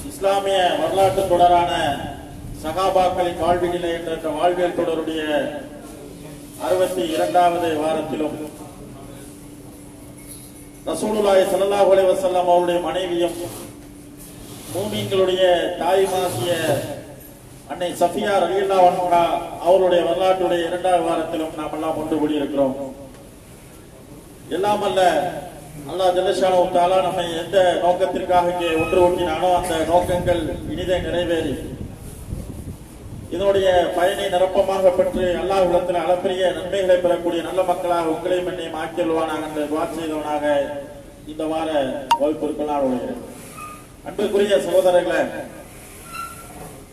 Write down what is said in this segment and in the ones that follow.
இஸ்லாமிய வரலாற்று தொடரான சகாபாக்களின் வாழ்வினிலை என்ற வாழ்வியல் தொடருடைய 62வது வாரத்திலும் ரசூலுல்லாஹி ஸல்லல்லாஹு அலைஹி வஸல்லம் அவருடைய மனைவியும் மூமின்களுடைய தாயுமாகிய அன்னை சஃபியா ரலியல்லாஹு அன்ஹா அவருடைய வரலாற்றுடைய 2வது வாரத்திலும் நாம் எல்லாம் ஒன்று கூடியிருக்கிறோம். எல்லாம் அல்ல அல்லாஹ் ஜல்லஷானஹு வ தஆலா நம்மை எந்த நோக்கத்திற்காக இங்கே ஒன்று கூட்டினானோ அந்த நோக்கங்கள் இனிதே நிறைவேறி இதனுடைய பயனை நிரப்பமாக பெற்று அல்லாஹ்விடத்தில் அளப்பரிய நன்மைகளை பெறக்கூடிய நல்ல மக்களாக உங்களையும் என்னையும் ஆக்கியல்வானாக என்று துஆ செய்தவனாக இந்த வார வகுப்பிற்குள் நான் வருகிறேன். அன்புக்குரிய சகோதரர்களே,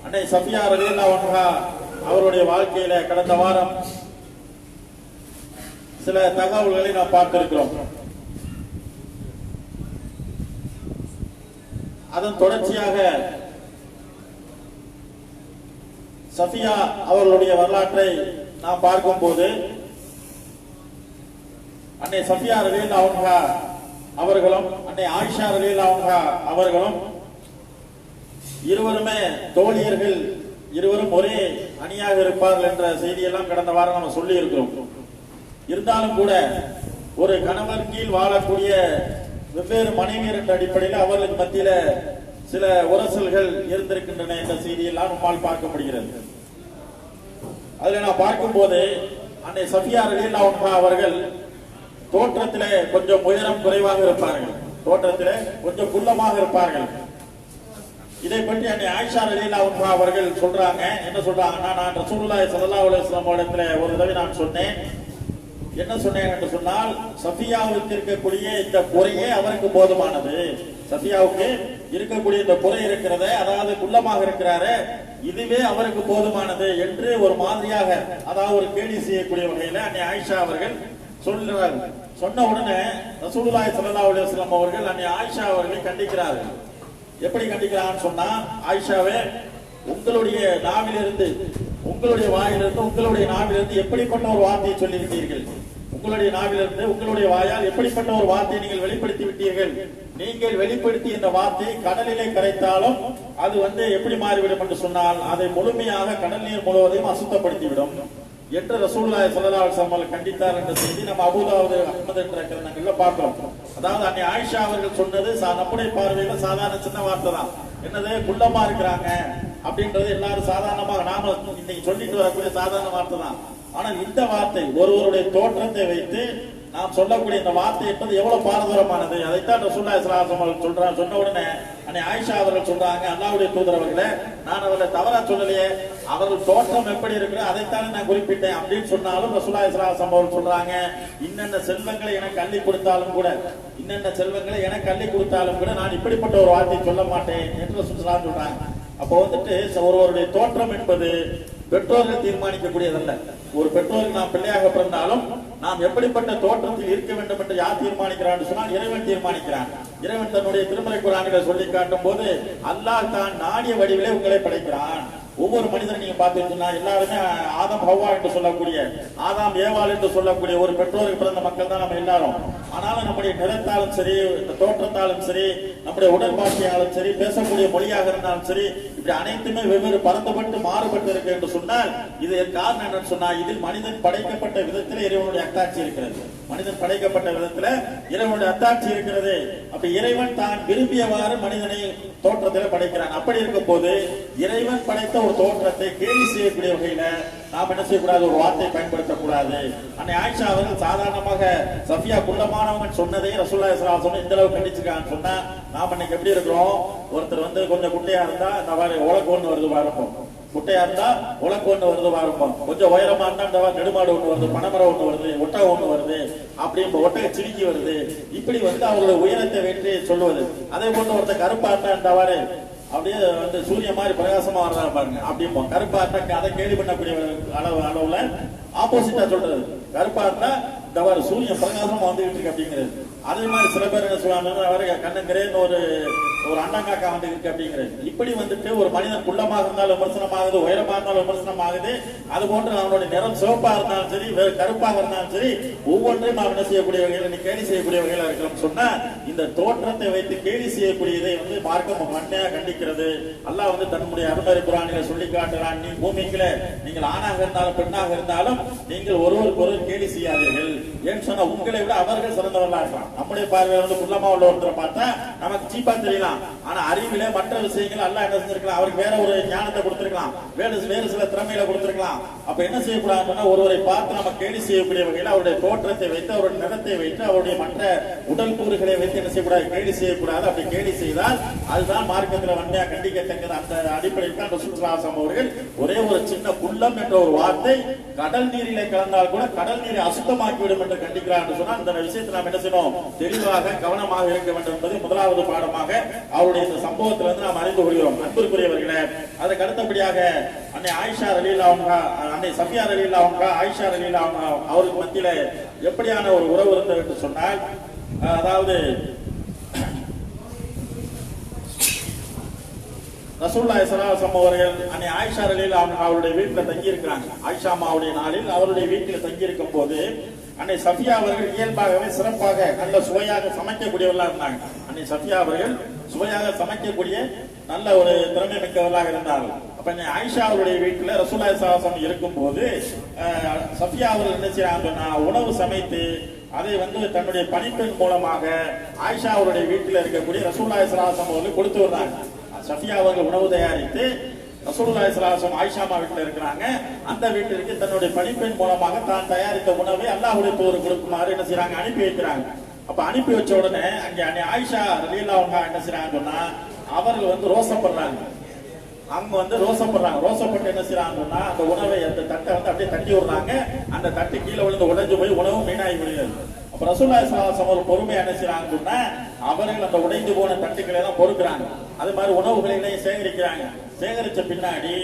அன்னை சஃபியா ரலியல்லாஹு அன்ஹா அவருடைய வாழ்க்கையில கடந்த வாரம் சில தகவல்களை நாம் பார்த்திருக்கிறோம். அதன் தொடர்ச்சியாக சஃபியா அவர்களுடைய வரலாற்றை நாம் பார்க்கும் போது அன்னை சஃபியா ரலியல்லாஹு அன்ஹா அவர்களும் அன்னை ஆயிஷா ரலியல்லாஹு அன்ஹா அவர்களும் இருவருமே தோழியர்கள், இருவரும் ஒரே அணியாக இருப்பார்கள் என்ற செய்தியெல்லாம் கடந்த வாரம் நம்ம சொல்லி இருக்கிறோம். இருந்தாலும் கூட ஒரு கணவன் கீழ் வாழக்கூடிய வெவ்வேறு மனைவியர் என்ற அடிப்படையில் அவர்களுக்கு மத்தியில சில உரசல்கள் இருந்திருக்கின்றன என்ற செய்தியெல்லாம் நம்மால் பார்க்க முடிகிறது. அதில் நான் பார்க்கும் போது அன்னை சஃபியா ரலியல்லாஹு அன்ஹா அவர்கள் தோற்றத்திலே கொஞ்சம் உயரம் குறைவாக இருப்பார்கள், தோற்றத்திலே கொஞ்சம் குள்ளமாக இருப்பார்கள். இதை பற்றி அன்னை ஆயிஷா ரலியல்லாஹு அன்ஹா அவர்கள் சொல்றாங்க. என்ன சொல்றாங்கன்னா, நான் ரசூலுல்லாஹி ஸல்லல்லாஹு அலைஹி வஸல்லம் இடத்துல ஒரு தடவை நான் சொன்னேன். என்ன சொன்னேன் என்று சொன்னால், சஃபியாவுக்கு இருக்கக்கூடிய இந்த குறையே அவருக்கு போதுமானது. சஃபியாவுக்கு இருக்கக்கூடிய இந்த குறை இருக்கிறதே, அதாவது குள்ளமாக இருக்கிறாரு, இதுவே அவருக்கு போதுமானது என்று ஒரு மாதிரியாக, அதாவது ஒரு கேலி செய்யக்கூடிய வகையில அன்னை ஆயிஷா அவர்கள் சொல்றாங்க. சொன்ன உடனே ரசூலுல்லாஹி ஸல்லல்லாஹு அலைஹி வஸல்லம் அவர்கள் அன்னை ஆயிஷா அவர்களை கண்டிக்கிறார்கள். எப்படி கண்டிக்கிறான்னு சொன்னா, ஆயிஷாவே, உங்களுடைய நாவிலிருந்து, உங்களுடைய வாயிலிருந்து, உங்களுடைய நாவிலிருந்து எப்படிப்பட்ட ஒரு வார்த்தையை சொல்லிவிட்டீர்கள்? உங்களுடைய நாவிலிருந்து, உங்களுடைய வாயால் எப்படிப்பட்ட ஒரு வார்த்தையை நீங்கள் வெளிப்படுத்தி விட்டீர்கள்? நீங்கள் வெளிப்படுத்தி இந்த வார்த்தையை கடலிலே கரைத்தாலும் அது எப்படி மாறிவிடும் என்று சொன்னால், அதை முழுமையாக கடல் நீர் முழுவதையும் அசுத்தப்படுத்திவிடும் என்று ரசூலுல்லாஹி ஸல்லல்லாஹு அலைஹி வஸல்லம் கண்டித்தார் என்ற செய்தி நம்ம அபூதாவுது, அஹ்மத் என்ற கிரந்தங்கள்ல பார்க்கிறோம். அதாவது அன்னை ஆயிஷா அவர்கள் சொன்னது நம்முடைய பார்வையில சாதாரண சின்ன வார்த்தை தான். என்னது, குள்ளமா இருக்கிறாங்க அப்படின்றது எல்லாரும் சாதாரணமாக நாம இன்னைக்கு சொல்லிட்டு வரக்கூடிய சாதாரண வார்த்தை தான். ஆனால் இந்த வார்த்தை, ஒருவருடைய தோற்றத்தை வைத்து நாம் சொல்லக்கூடிய இந்த வார்த்தை என்பது எவ்வளவு பாரதூரமானது. அதைத்தான் ரசூலுல்லாஹி ஸல்லல்லாஹு அலைஹி வஸல்லம் சொல்றாங்க. சொன்ன உடனே அன்னை ஆயிஷா அவர்கள் சொல்றாங்க, அல்லாஹ்வுடைய தூதர் அவர்களே, நான் அவர்களை தவறா சொல்லலையே, அவர்கள் தோற்றம் எப்படி இருக்கிற அதைத்தான் நான் குறிப்பிட்டேன் அப்படின்னு சொன்னாலும் ரசூலுல்லாஹி ஸல்லல்லாஹு அலைஹி வஸல்லம் சொல்றாங்க, இன்னென்ன செல்வங்களை எனக்கு அள்ளி கொடுத்தாலும் கூட, இன்னென்ன செல்வங்களை எனக்கு அள்ளி கொடுத்தாலும் கூட நான் இப்படிப்பட்ட ஒரு வார்த்தை சொல்ல மாட்டேன் என்று ரசூலுல்லாஹி சொல்றாங்க. அப்போ ஒருவருடைய தோற்றம் என்பது பெற்றோர்கள் தீர்மானிக்கக்கூடியதல்ல. ஒரு பெற்றோருக்கு நாம் பிள்ளையாக பிறந்தாலும் நாம் எப்படிப்பட்ட தோற்றத்தில் இருக்க வேண்டும் என்று யார் தீர்மானிக்கிறான் சொன்னால், இறைவன் தீர்மானிக்கிறான். இறைவன் தன்னுடைய திருமறை குர்ஆனிலே சொல்லி காட்டும் போது, அல்லாஹ் தான் நாடிய வடிவிலே உங்களை படைக்கிறான். ஒவ்வொரு மனிதனை நீங்க பார்த்தீங்கன்னா எல்லாருமே ஆதம் ஹவ்வா என்று சொல்லக்கூடிய, ஆதாம் ஏவாள் என்று சொல்லக்கூடிய ஒரு பெற்றோருக்கு பிறந்த மக்கள் தான் நம்ம எல்லாரும். ஆனாலும் நம்முடைய நிறத்தாலும் சரி, தோற்றத்தாலும் சரி, நம்முடைய உடற்பாட்சியாலும் சரி, பேசக்கூடிய மொழியாக இருந்தாலும் சரி, இப்படி அனைத்துமே வெவ்வேறு பரந்தப்பட்டு மாறுபட்டு இருக்கு என்று சொன்னால், இது காரணம் என்னன்னு சொன்னா, இதில் மனிதன் படைக்கப்பட்ட விதத்தில் இறைவனுடைய அத்தாட்சி இருக்கிறது. மனிதன் படைக்கப்பட்ட விதத்துல இறைவனுடைய அத்தாட்சி இருக்கிறது. அப்ப இறைவன் தான் விரும்பியவாறு மனிதனை தோற்றத்தில் படைக்கிறான். அப்படி இருக்கும் போது இறைவன் படைத்த ஒரு தோற்றத்தை கேலி செய்யக்கூடிய வகையில நாம் என்ன செய்யக்கூடாது, ஒரு வார்த்தை பயன்படுத்தக்கூடாது. அன்னை ஆயிஷா அவர்கள் சாதாரணமாக சஃபியா குள்ளமானவங்க சொன்னதை ரசூலுல்லாஹி ஸல்லல்லாஹு அலைஹி வஸல்லம் இந்த அளவுக்கு கண்டிச்சிருக்கான்னு சொன்னா, நாம் இன்னைக்கு எப்படி இருக்கிறோம், ஒருத்தர் கொஞ்சம் குட்டையா இருந்தா இந்த மாதிரி உலக்கு ஒண்ணு வருது பாருப்போம், குட்டையா இருந்தா உலக்கு ஒண்ணு வருது பாருப்போம், கொஞ்சம் உயரமா இருந்தா இந்த நெடுமாடு ஒண்ணு வருது, பனைமரம் ஒண்ணு வருது, ஒட்டகம் ஒண்ணு வருது, அப்படி ஒட்டக சிரிக்கி வருது. இப்படி அவங்களுடைய உயரத்தை வெற்றி சொல்லுவது. அதே போன்று ஒருத்தர் கருப்பா இருந்தா இந்த மாதிரி அப்படியே சூரிய மாதிரி பிரகாசமா வர்றா பாருங்க, அப்படியே கருப்பா இருந்தா அதை கேள்வி பண்ணக்கூடிய அளவுல ஆப்போசிட்டா சொல்றது. கருப்பா இருந்தா இந்த மாதிரி சூரியன் பிரகாசமா வந்துகிட்டு இருக்கு அப்படிங்கிறது. அதே மாதிரி சில பேர் என்ன சொல்லுவாங்க, கண்ணங்கரேன்னு ஒரு அண்டங்காக்கா வந்து இருக்கு அப்படிங்கிறது. இப்படி வந்துட்டு ஒரு மனிதன் குள்ளமாக இருந்தாலும் விமர்சனம் ஆகுது, உயரமா இருந்தாலும் விமர்சனம் ஆகுது. அது போன்று அவனுடைய நிறம் சிவப்பா இருந்தாலும் சரி, கருப்பாக இருந்தாலும் சரி, ஒவ்வொன்றையும் அவன் என்ன செய்யக்கூடிய வகையில் நீ கேலி செய்யக்கூடிய வகையில இருக்கணும் சொன்னா, இந்த தோற்றத்தை வைத்து கேலி செய்யக்கூடியதை வந்து மார்க்கம் வன்மையாக கண்டிக்கிறது. அல்லாஹ் வந்து தன்னுடைய அருமறை குர்ஆனிலே சொல்லி காட்டுறான், நீ பூமிக்குள்ள நீங்கள் ஆணாக இருந்தாலும் பெண்ணாக இருந்தாலும் நீங்கள் ஒருவருக்கு ஒருவர் கேலி செய்யாதீர்கள். ஏன்னு சொன்னா உங்களை விட அவர்கள் சிறந்தவர்களா இருக்கலாம். நம்முடைய பார்வையில வந்து குள்ளமா உள்ள ஒருத்தரை பார்த்தா நமக்கு சீப்பா தெரியலாம். ஆனா அறிவிலே மற்ற விஷயங்கள் அல்லாஹ் என்ன செஞ்சிருக்கலாம், அவருக்கு வேற ஒரு ஞானத்தை கொடுத்திருக்கலாம், வேறு சில திறமையில கொடுத்திருக்கலாம். அப்ப என்ன செய்யக்கூடாதுன்னா, ஒருவரை பார்த்து நம்ம கேலி செய்யக்கூடிய வகையில் அவருடைய தோற்றத்தை வைத்து, அவருடைய நிறத்தை வைத்து, அவருடைய மற்ற உடல் கூறுகளை வைத்து என்ன செய்யக்கூடாது, கேலி செய்யக்கூடாது. அப்படி கேலி செய்தால் அதுதான் மார்க்கத்தில் வன்மையா கண்டிக்கத்தக்கது. அந்த அடிப்படையில் தான் ரசூல் ஸல்லல்லாஹு அலைஹி வஸல்லம் அவர்கள் ஒரே ஒரு சின்ன குள்ளம் என்ற ஒரு வார்த்தை கடல் நீரிலே கலந்தால் கூட கடல் நீரை அசுத்தமாக்கிவிடும் என்று கண்டிக்கிறார் என்று சொன்னால், இந்த விஷயத்தை நாம் என்ன செய்யணும், தெளிவாக கவனமாக இருக்க வேண்டும் என்பது முதலாவது பாடமாக அவருடைய இந்த சம்பவத்திலிருந்து நாம் அறிந்து கொள்கிறோம். அன்பிற்குரியவர்களே, அதற்கு அடுத்தபடியாக அன்னை ஆயிஷா ரலியல்லாஹு அன்ஹா, அன்னை சஃபியா ரலியல்லாஹு அன்ஹா, ஆயிஷா ரலியல்லாஹு அன்ஹா அவருக்கு மத்தியில எப்படியான ஒரு உறவு இருந்தது என்று சொன்னால், அதாவது ரசூலுல்லாஹி ஸல்லல்லாஹு அலைஹி வஸல்லம் அவர்கள் அன்னை ஆயிஷா ரலியல்லாஹு அன்ஹா அவருடைய வீட்டில் தங்கி இருக்கிறாங்க. ஆயிஷா அம்மாவுடைய நாளில் அவருடைய வீட்டில் தங்கி இருக்கும் போது அன்னை சஃபியா அவர்கள் இயல்பாகவே சிறப்பாக நல்ல சுவையாக சமைக்கக்கூடியவர்களாக இருந்தாங்க. அன்னை சஃபியா அவர்கள் சுவையாக சமைக்கக்கூடிய நல்ல ஒரு திறமை மிக்கவர்களாக இருந்தார்கள். அப்ப அன்னை ஆயிஷா அவருடைய வீட்டில் ரசூலுல்லாஹி ஸல்லல்லாஹு அலைஹி வஸல்லம் இருக்கும் போது சஃபியா அவர்கள் என்ன செய்யறாங்கன்னா, உணவு சமைத்து அதை வந்து தன்னுடைய பணிப்பெண் மூலமாக ஆயிஷா அவருடைய வீட்டில் இருக்கக்கூடிய ரசூலுல்லாஹி ஸல்லல்லாஹு அலைஹி வஸல்லம் அவர்கள் கொடுத்து வர்றாங்க. சஃபியா அவர்கள் உணவு தயாரித்து ரசூலுல்லாஹி ஸல்லல்லாஹு அலைஹி வஸல்லம் ஆயிஷா அம்மா வீட்டில் இருக்கிறாங்க. அந்த வீட்டிற்கு தன்னுடைய பணிப்பெண் மூலமாக தான் தயாரித்த உணவை அல்லாஹ்வுடைய தூதர் கொடுக்குமாறு என்ன செய்யறாங்க, அனுப்பி வைக்கிறாங்க. அப்ப அனுப்பி வச்ச உடனே அங்கே அன்னை ஆயிஷா ரலியல்லாஹு அன்ஹா என்ன செய்யறாங்க சொன்னா, அவர்கள் வந்து ரோசப்படுறாங்க. அவங்க வந்து ரோசப்பட்டு என்ன செய்யறாங்கன்னா, அந்த உணவை அந்த தட்டை வந்து அப்படியே தட்டி விடுறாங்க. அந்த தட்டு கீழே விழுந்து உடைஞ்சு போய் உணவு வீணாகி விடுகிறது. அப்ப ரசூலுல்லாஹி ஸல்லல்லாஹு அலைஹி வஸல்லம் பொறுமையா என்ன செய்யறாங்க சொன்னா, அவர்கள் அந்த உடைந்து போன தட்டுக்களை எல்லாம் பொறுக்கிறாங்க. அது மாதிரி உணவுகளையும் சேகரிக்கிறாங்க. சேகரிச்ச பின்னாடி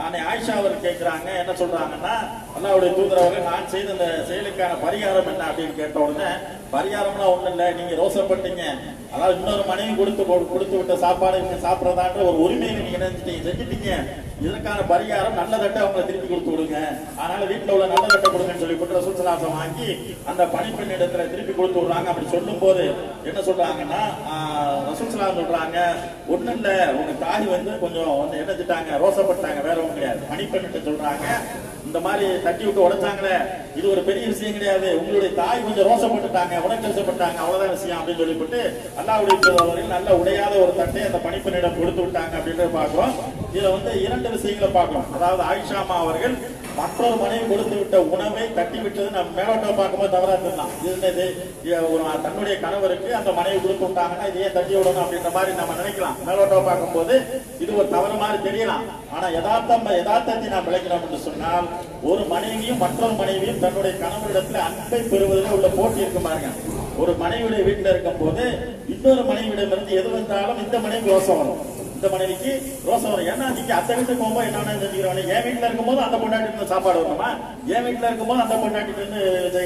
அன்னை ஆயிஷா அவர் கேட்கிறாங்க, என்ன சொல்றாங்கன்னா, அல்லாஹ்வுடைய தூதர் அவர்கள் நான் செய்த அந்த செயலுக்கான பரிகாரம் என்ன அப்படின்னு கேட்ட உடனே, பரிகாரம்லாம் ஒண்ணும் இல்லை, நீங்க ரோசப்பட்டீங்க, அதாவது இன்னொரு மனைவி கொடுத்து விட்ட சாப்பாடு நீங்க சாப்பிடறதான்ற ஒரு உரிமையை நீங்க செஞ்சுட்டீங்க. இதற்கான பரிகாரம் நல்ல தட்டை அவங்களை திருப்பி கொடுத்து விடுங்க, அதனால வீட்டுல உள்ள நல்ல தட்டை கொடுங்கன்னு சொல்லி ரசூல் ஸல்லல்லாஹு அலைஹி வஸல்லம் வாங்கி அந்த பணிப்பெண் இடத்துல திருப்பி கொடுத்து விடுறாங்க. அப்படி சொல்லும் போது என்ன சொல்றாங்கன்னா, ரசூல் ஸல்லல்லாஹு அலைஹி வஸல்லம் சொல்றாங்க, ஒண்ணும் இல்ல, உங்க தாய் வந்து கொஞ்சம் வந்து என்னச்சிட்டாங்க, ரோசப்பட்டாங்க, வேற ஒன்றும் கிடையாது. பணிப்பெண் சொல்றாங்க, இந்த மாதிரி தட்டி விட்டு உடைச்சாங்களே, இது ஒரு பெரிய விஷயம் கிடையாது, உங்களுடைய தாய் கொஞ்சம் ரோசப்பட்டுட்டாங்க, உணர்ச்சிப்பட்டாங்க, அவ்வளவுதான் விஷயம் அப்படின்னு சொல்லிவிட்டு அல்லாஹ்வுடைய தூதர் நல்ல உடையாத ஒரு தட்டை அந்த பணிப்பெண்ணிடம் கொடுத்து விட்டாங்க அப்படின்றத பார்க்கிறோம். இதுல வந்து இரண்டு விஷயங்களை பார்க்கிறோம். அதாவது ஆயிஷா அம்மா அவர்கள் மற்றொரு மனைவி கொடுத்து விட்ட உணவை தட்டி விட்டது நம்ம மேலோட்டம் பார்க்கும்போது தவறா தெரியலாம். இது தன்னுடைய கணவருக்கு அந்த மனைவி கொடுத்து விட்டாங்கன்னா இது ஏன் தட்டி விடணும் அப்படின்ற மாதிரி நம்ம நினைக்கலாம். மேலோட்டம் பார்க்கும்போது இது ஒரு தவறு மாதிரி தெரியலாம். ஆனா யதார்த்தத்தை நாம் விளக்கிறோம் என்று சொன்னால், ஒரு மனைவியும் மற்றொரு மனைவியும் தன்னுடைய கணவரிடத்துல அன்பை பெறுவதில் உள்ள போட்டி இருக்கு பாருங்க. ஒரு மனைவியுடைய வீட்டில் இருக்கும் போது இன்னொரு மனைவியிடமிருந்து எது வந்தாலும் இந்த மனைவி ரோசம் வரும், இந்த மனைவிக்கு ரோசம் வரும். ஏன்னா நீங்க அந்த வீட்டுக்கு போகும்போது என்ன செஞ்சுக்கிறோம், என் வீட்டுல இருக்கும்போது அந்த பொண்டாட்டி இருந்து சாப்பாடு வரணுமா, என் வீட்டுல இருக்கும்போது அந்த பொண்டாட்டி இருந்து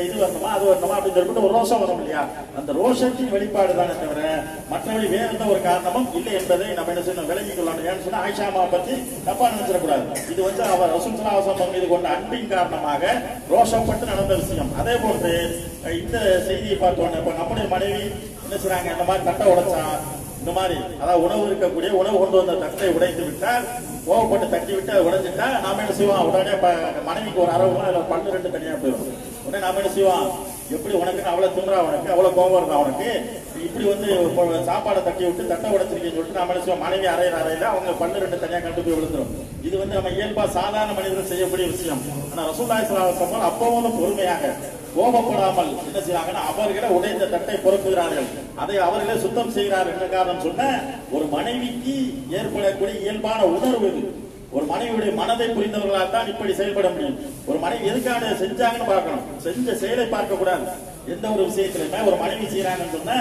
இது வரணுமா, அது வரணுமா அப்படின்னு சொல்லிட்டு ஒரு ரோஷம் வரும் இல்லையா. அந்த ரோஷத்தின் வெளிப்பாடு தானே தவிர மற்றபடி வேற எந்த ஒரு காரணமும் இல்லை என்பதை நம்ம என்ன செய்யணும், விளங்கிக் கொள்ளணும். ஏன்னு சொன்னா ஆயிஷா அம்மாவை பத்தி தப்பா நினைச்சிடக்கூடாது. இது வந்து அவர் ரசூல் ஸல்லல்லாஹு அலைஹி வஸல்லம் மீது கொண்ட அன்பின் காரணமாக ரோஷப்பட்டு நடந்த விஷயம். அதே போன்று இந்த செய்தியை பார்த்தோன்னே இப்ப நம்முடைய மனைவி என்ன செய்றாங்க, இந்த மாதிரி தட்டை உடைச்சான், இந்த மாதிரி அதாவது உணவு இருக்கக்கூடிய உணவு கொண்டு வந்த தட்டை உடைத்து விட்டால், கோவப்பட்டு தட்டி விட்டு அதை உடைஞ்சிட்டா நாம என்ன செய்வோம், உடனே மனைவிக்கு ஒரு அரவு அதில் 12 தனியா போயிடும். உடனே நாம என்ன செய்வோம், எப்படி உனக்கு அவ்வளவு திமுறா, உனக்கு அவ்வளவு கோபம் இருந்தா, உனக்கு இப்படி வந்து சாப்பாடை தட்டி விட்டு தட்டை உடைச்சிருக்கேன்னு சொல்லிட்டு நாம என்ன செய்வோம், மனைவி அறையில அவங்க 12 தனியா கண்டு போய் விழுந்துரும். இது வந்து நம்ம இயல்பா சாதாரண மனிதர்கள் செய்யக்கூடிய விஷயம். ஆனா ரசூலுல்லாஹி ஸல்லல்லாஹு அலைஹி வஸல்லம் அப்பவும் பொறுமையாக கோபப்படாமல் என்ன செய்யறாங்கன்னா, அவர்களை உடைந்த தட்டை பொறுப்புகிறார்கள், அதை அவர்களே சுத்தம் செய்கிறார்கள். என்ன காரணம் சொன்ன, ஒரு மனைவிக்கு ஏற்படக்கூடிய இயல்பான உணர்வு இது. ஒரு மனைவியுடைய மனதை புரிந்தவர்களால் தான் இப்படி செயல்பட முடியும். ஒரு மனைவி எதுக்காக செஞ்சாங்கன்னு பார்க்கணும், செஞ்ச செயலை பார்க்க கூடாது. எந்த ஒரு விஷயத்திலுமே ஒரு மனைவி செய்யறாங்கன்னு சொன்னா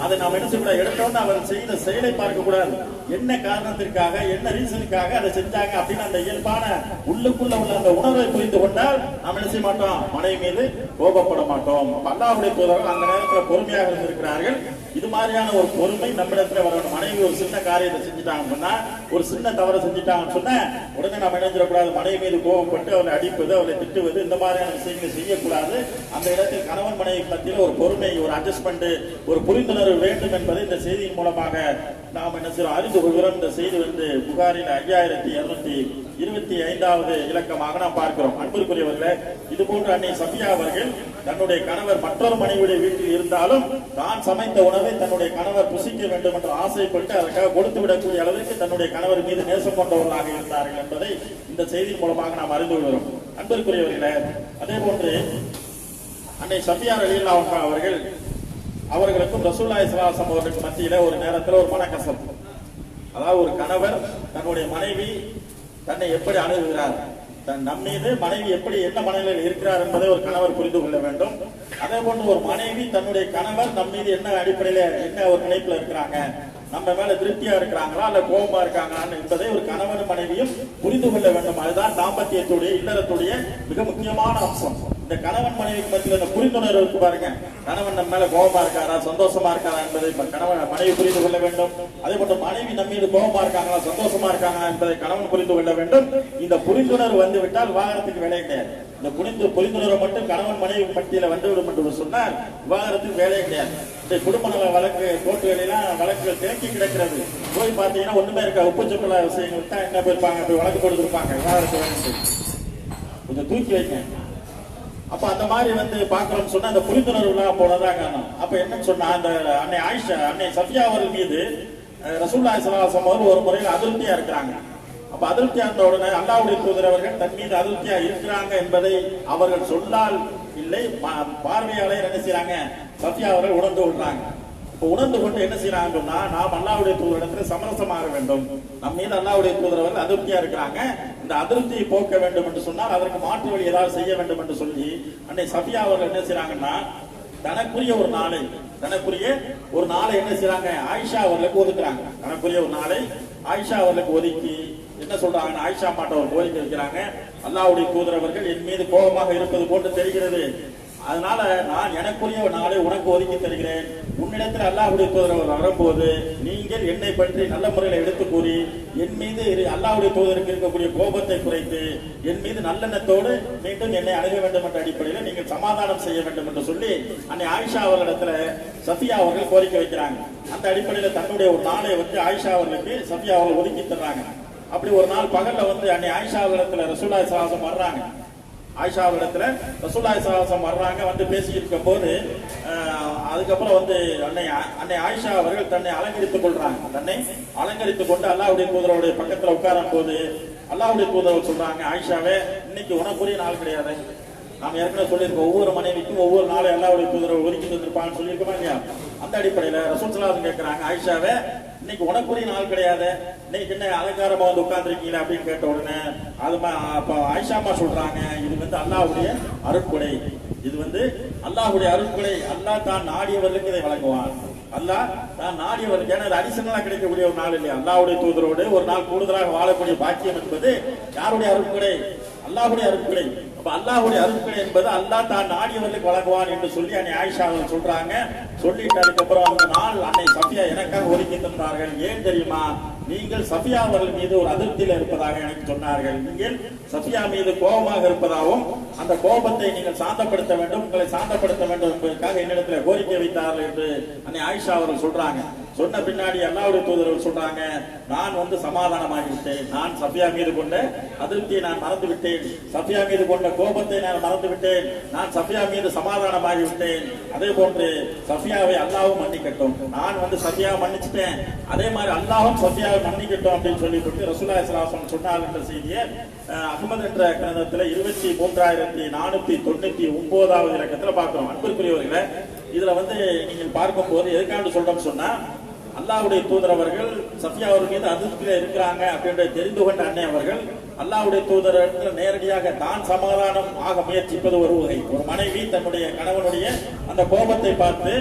அதை நாம் என்ன செய்யக்கூடாது, எடுத்தோன்னு அவர் செய்த செயலை பார்க்க கூடாது. என்ன காரணத்திற்காக, என்ன ரீசனுக்காக அதை செஞ்சாங்க அப்படின்னு அந்த இயல்பான உள்ளுக்குள்ள உள்ள அந்த உணர்வை புரிந்து கொண்டால் நாம் என்ன செய்ய மாட்டோம், மனைவி மீது கோபப்பட மாட்டோம். அல்லாஹ்வுடைய தூதர்கள் அந்த நேரத்தில் பொறுமையாக இருந்திருக்கிறார்கள். இது மாதிரியான ஒரு பொறுமை நம்மிடத்துல வரணும். மனைவி ஒரு சின்ன காரியத்தை செஞ்சுட்டாங்கன்னு சொன்னா, ஒரு சின்ன தவறை செஞ்சுட்டாங்கன்னு சொன்னா உடனே நாம் இணைஞ்சிடக்கூடாது. மனைவி மீது கோபப்பட்டு அவரை அடிப்பது, அவரை திட்டுவது, இந்த மாதிரியான விஷயங்களை செய்யக்கூடாது. அந்த இடத்தில் கணவன் மனைவி மத்தியில் ஒரு பொறுமை, ஒரு அட்ஜஸ்ட்மெண்ட், ஒரு புரிந்துணர்வு வேண்டும் என்பதை இந்த செய்தியின் மூலமாக நாம் என்ன செய்யறோம், அறிந்து கொள்கிறோம். இந்த செய்தி வந்து புகாரில் 5225வது இலக்கமாக நாம் பார்க்கிறோம். அன்பிற்குரியவர்களே, இது போன்ற அன்னை சஃபியா அவர்கள் தன்னுடைய கணவர் மற்றொரு மனைவியுடைய வீட்டில் இருந்தாலும் தான் சமைத்த உணவை தன்னுடைய கணவர் புசிக்க வேண்டும் என்று ஆசைப்பட்டு அதற்காக கொடுத்து விடக்கூடிய அளவிற்கு தன்னுடைய கணவர் மீது நேசம் கொண்டவர்களாக இருந்தார்கள் என்பதை இந்த செய்தியின் மூலமாக நாம் அறிந்து கொள்கிறோம். அன்பிற்குரியவர்களே, அதே போன்று அன்னை சஃபியா ரலியல்லாஹு அன்ஹா அவர்களுக்கும் ரசூலுல்லாஹி ஸல்லல்லாஹு அலைஹி வஸல்லம் அவர்களுக்கு மத்தியில ஒரு நேரத்தில் ஒரு மனக்கசப்பு. அதாவது ஒரு கணவர் தன்னுடைய மனைவி தன்னை எப்படி அணுகுகிறார், நம் மீது மனைவி எப்படி என்ன மனநிலையில் இருக்கிறார் என்பதை ஒரு கணவர் புரிந்து கொள்ள வேண்டும். அதே போன்று ஒரு மனைவி தன்னுடைய கணவர் நம் மீது என்ன அடிப்படையில என்ன ஒரு நினைப்புல இருக்கிறாங்க, நம்ம மேல திருப்தியா இருக்கிறாங்களா அல்ல கோபமா இருக்காங்களா என்பதை ஒரு கணவன் மனைவியும் புரிந்து கொள்ள வேண்டும். அதுதான் தாம்பத்தியத்துடைய இல்லறத்துடைய மிக முக்கியமான அம்சம். இந்த கணவன் மனைவிக்கு மத்தியில் இந்த புரிந்துணர்வு இருக்கு பாருங்க. கணவன் நம்ம மேல கோபமா இருக்காரா சந்தோஷமா இருக்காரா என்பதை கணவன் மனைவி புரிந்து கொள்ள வேண்டும். அதே போன்று மனைவி நம்ம மீது கோபமா இருக்காங்களா சந்தோஷமா இருக்காங்களா என்பதை கணவன் புரிந்து கொள்ள வேண்டும். இந்த புரிந்துணர்வு வந்து விட்டால் விவாகரத்துக்கு வேலை கிடையாது. இந்த புரிந்துணர்வு மட்டும் கணவன் மனைவி மத்தியில வந்துவிடும் என்று சொன்னால் விவாகரத்துக்கு வேலையே கிடையாது. இந்த குடும்ப நல வழக்கு கோர்ட்டுகளெல்லாம் வழக்குகள் தேக்கி கிடக்கிறது. போய் பார்த்தீங்கன்னா ஒண்ணுமே இருக்க உப்பு சப்பல விஷயங்கள் தான் என்ன போயிருப்பாங்க, போய் வழக்கு கொடுத்துருப்பாங்க விவாகரத்து வேணும் கொஞ்சம் தூக்கி வைக்க. அப்ப அந்த மாதிரி வந்து பாக்குறோம்னு சொன்னா அந்த புரிந்துணர்வுலாம் போனதான் காரணம். அப்ப என்னன்னு சொன்னா அந்த அன்னை ஆயிஷா அன்னை சஃபியா அவர்கள் மீது ரசூலுல்லாஹி ஸல்லல்லாஹு அலைஹி வஸல்லம் ஒரு முறையில் அதிருப்தியா இருக்கிறாங்க. அப்ப அதிருப்தியா இருந்த உடனே அல்லாஹ்வுடைய தூதர் அவர்கள் தன் மீது அதிருப்தியா இருக்கிறாங்க என்பதை அவர்கள் சொல்லால் இல்லை பார்வையாளர் என்ன செய்யறாங்க, சஃபியா அவர்கள் உணர்ந்து கொள்றாங்க. இப்ப உணர்ந்து கொண்டு என்ன செய்யறாங்கன்னா, நாம் அல்லாஹ்வுடைய தூதரிடத்தில் சமரசமாக வேண்டும். நம்ம மீது அல்லாஹ்வுடைய தூதர் அவர்கள் அதிருப்தியா இருக்கிறாங்க, இந்த அதிருப்தியை போக்க வேண்டும் என்று சொன்னால் அதற்கு மாற்று வழி ஏதாவது செய்ய வேண்டும் என்று சொல்லி அன்னை சஃபியா அவர்கள் என்ன செய்யறாங்கன்னா, தனக்குரிய ஒரு நாளை என்ன செய்யறாங்க, ஆயிஷா அவர்களுக்கு ஒதுக்குறாங்க. தனக்குரிய ஒரு நாளை ஆயிஷா அவர்களுக்கு ஒதுக்கி என்ன சொல்றாங்க, ஆயிஷா மாட்ட ஒரு கோரிக்கை வைக்கிறாங்க. அல்லாஹ்வுடைய தூதர் அவர்கள் என் மீது கோபமாக இருப்பது போன்று தெரிகிறது, அதனால நான் எனக்குரிய ஒரு நாளை உனக்கு ஒதுக்கி தருகிறேன். உன்னிடத்தில் அல்லாஹ்வுடைய தூதர் வரும்போது நீங்கள் என்னை பற்றி நல்ல முறையில் எடுத்து கூறி என் மீது அல்லாஹ்வுடைய தூதருக்கு இருக்கக்கூடிய கோபத்தை குறைத்து என் மீது நல்லெண்ணத்தோடு மீண்டும் என்னை அணுக வேண்டும் என்ற அடிப்படையில் நீங்கள் சமாதானம் செய்ய வேண்டும் என்று சொல்லி அன்னை ஆயிஷா அவர்களிடத்துல சஃபியா அவர்கள் கோரிக்கை வைக்கிறாங்க. அந்த அடிப்படையில் தன்னுடைய ஒரு நாளை வந்து ஆயிஷா அவர்களுக்கு சஃபியா அவர்கள் ஒதுக்கி தர்றாங்க. அப்படி ஒரு நாள் பகல்ல வந்து அன்னை ஆயிஷா அவர்களிடத்துல ரசூலுல்லாஹி ஸல்லல்லாஹு அலைஹி வஸல்லம் வர்றாங்க. ஆயிஷா அவரிடத்துல ரசூலுல்லாஹி ஸல்லல்லாஹு அலைஹி வஸல்லம் வர்றாங்க. வந்து பேசிட்டு இருக்கும் போது அதுக்கப்புறம் வந்து அன்னை ஆயிஷா அவர்கள் தன்னை அலங்கரித்துக் கொள்றாங்க. தன்னை அலங்கரித்துக் கொண்டு அல்லாஹ்வுடைய தூதருடைய பக்கத்துல உட்காரும் போது அல்லாஹ்வுடைய தூதர் சொல்றாங்க, ஆயிஷாவே இன்னைக்கு உனக்குரிய நாள் கிடையாது. நாம் ஏற்கனவே சொல்லியிருக்கோம், ஒவ்வொரு மனைவிக்கும் ஒவ்வொரு நாளும் அல்லாஹ்வுடைய தூதரை ஒதுக்கி தந்திருப்பான்னு சொல்லியிருக்கோமா இல்லையா? அந்த அடிப்படையில் ரசூல் ஸல்லல்லாஹு அலைஹி வஸல்லம் கேட்கிறாங்க, ஆயிஷாவே இன்னைக்கு உனக்குரிய நாள் கிடையாது, இன்னைக்கு என்ன அலங்காரமா வந்து உட்கார்ந்துருக்கீங்களா அப்படின்னு கேட்ட உடனே அது அப்ப ஆயிஷாமா சொல்றாங்க, இது வந்து அல்லாஹ்வுடைய அருட்கொடை, இது வந்து அல்லாஹ்வுடைய அருட்கொடை. அல்லாஹ் தான் நாடியவர்களுக்கு இதை வழங்குவான். அல்லாஹ் தான் நாடியவர்களுக்கு, ஏன்னா அது அடிஷனலா கிடைக்கக்கூடிய ஒரு நாள் இல்லையா? அல்லாஹ்வுடைய தூதரோடு ஒரு நாள் கூடுதலாக வாழக்கூடிய பாக்கியம் என்பது யாருடைய அருட்கொடை? அல்லாஹ்வுடைய அருட்கொடை. அப்ப அல்லாஹ்வுடைய அருட்கொடை என்பது அல்லாஹ் தான் நாடியவர்களுக்கு வழங்குவான் என்று சொல்லி அன்னை ஆயிஷா அவர்கள் சொல்றாங்க. சொல்லிட்டு அதுக்கப்புறம் அந்த நாள் அன்னை சஃபியா எனக்காக ஒதுக்கி தந்தார்கள். ஏன் தெரியுமா? நீங்கள் சஃபியா அவர்கள் மீது ஒரு அதிருப்தியில் இருப்பதாக எனக்கு சொன்னார்கள். நீங்கள் சஃபியா மீது கோபமாக இருப்பதாகவும் அந்த கோபத்தை நீங்கள் சாந்தப்படுத்த வேண்டும், உங்களை சாந்தப்படுத்த வேண்டும் என்பதற்காக என்னிடத்தில் கோரிக்கை வைத்தார்கள் என்று அன்னை ஆயிஷா அவர்கள் சொல்றாங்க. சொன்ன பின்னாடி அல்லாஹ்வுடைய தூதர் சொல்றாங்க, நான் வந்து சமாதானமாகிவிட்டேன், நான் சஃபியா மீது கொண்ட அதிருப்தியை நான் மறந்து விட்டேன், சஃபியா மீது கொண்ட கோபத்தை நான் மறந்து விட்டேன், நான் சஃபியா மீது சமாதானமாகிவிட்டேன். அதே போன்று சஃபியாவை அல்லாஹ்வும் மன்னிக்கட்டும், நான் வந்து சஃபியாவை மன்னிச்சிட்டேன், அதே மாதிரி அல்லாஹ்வும் சஃபியாவை மன்னிக்கட்டும் அப்படின்னு சொல்லிவிட்டு ரசூலுல்லாஹி ஸல்லல்லாஹு அலைஹி வஸல்லம் சொன்னார் என்ற செய்தியை அஹ்மத் என்ற கிரந்தத்தில் 23499வது இலக்கத்தில் பார்க்கிறோம். அன்பிற்குரியவர்களே, இதுல வந்து நீங்கள் பார்க்கும் போது எதுக்காண்டு சொல்றோம் சொன்னா, அல்லாஹ்வுடைய தூதர் அவர்கள் சஃபியா அவர்கள் மீது அதிருப்தியில இருக்கிறாங்க அப்படின்ற தெரிந்து கொண்ட அன்னை அவர்கள் அல்லாஹ்வுடைய தூதரிடத்தில் நேரடியாக தான் சமாதானம் ஆக முயற்சிப்பது ஒரு வகை. ஒரு மனைவி தன்னுடைய கணவனுடைய அந்த கோபத்தை பார்த்து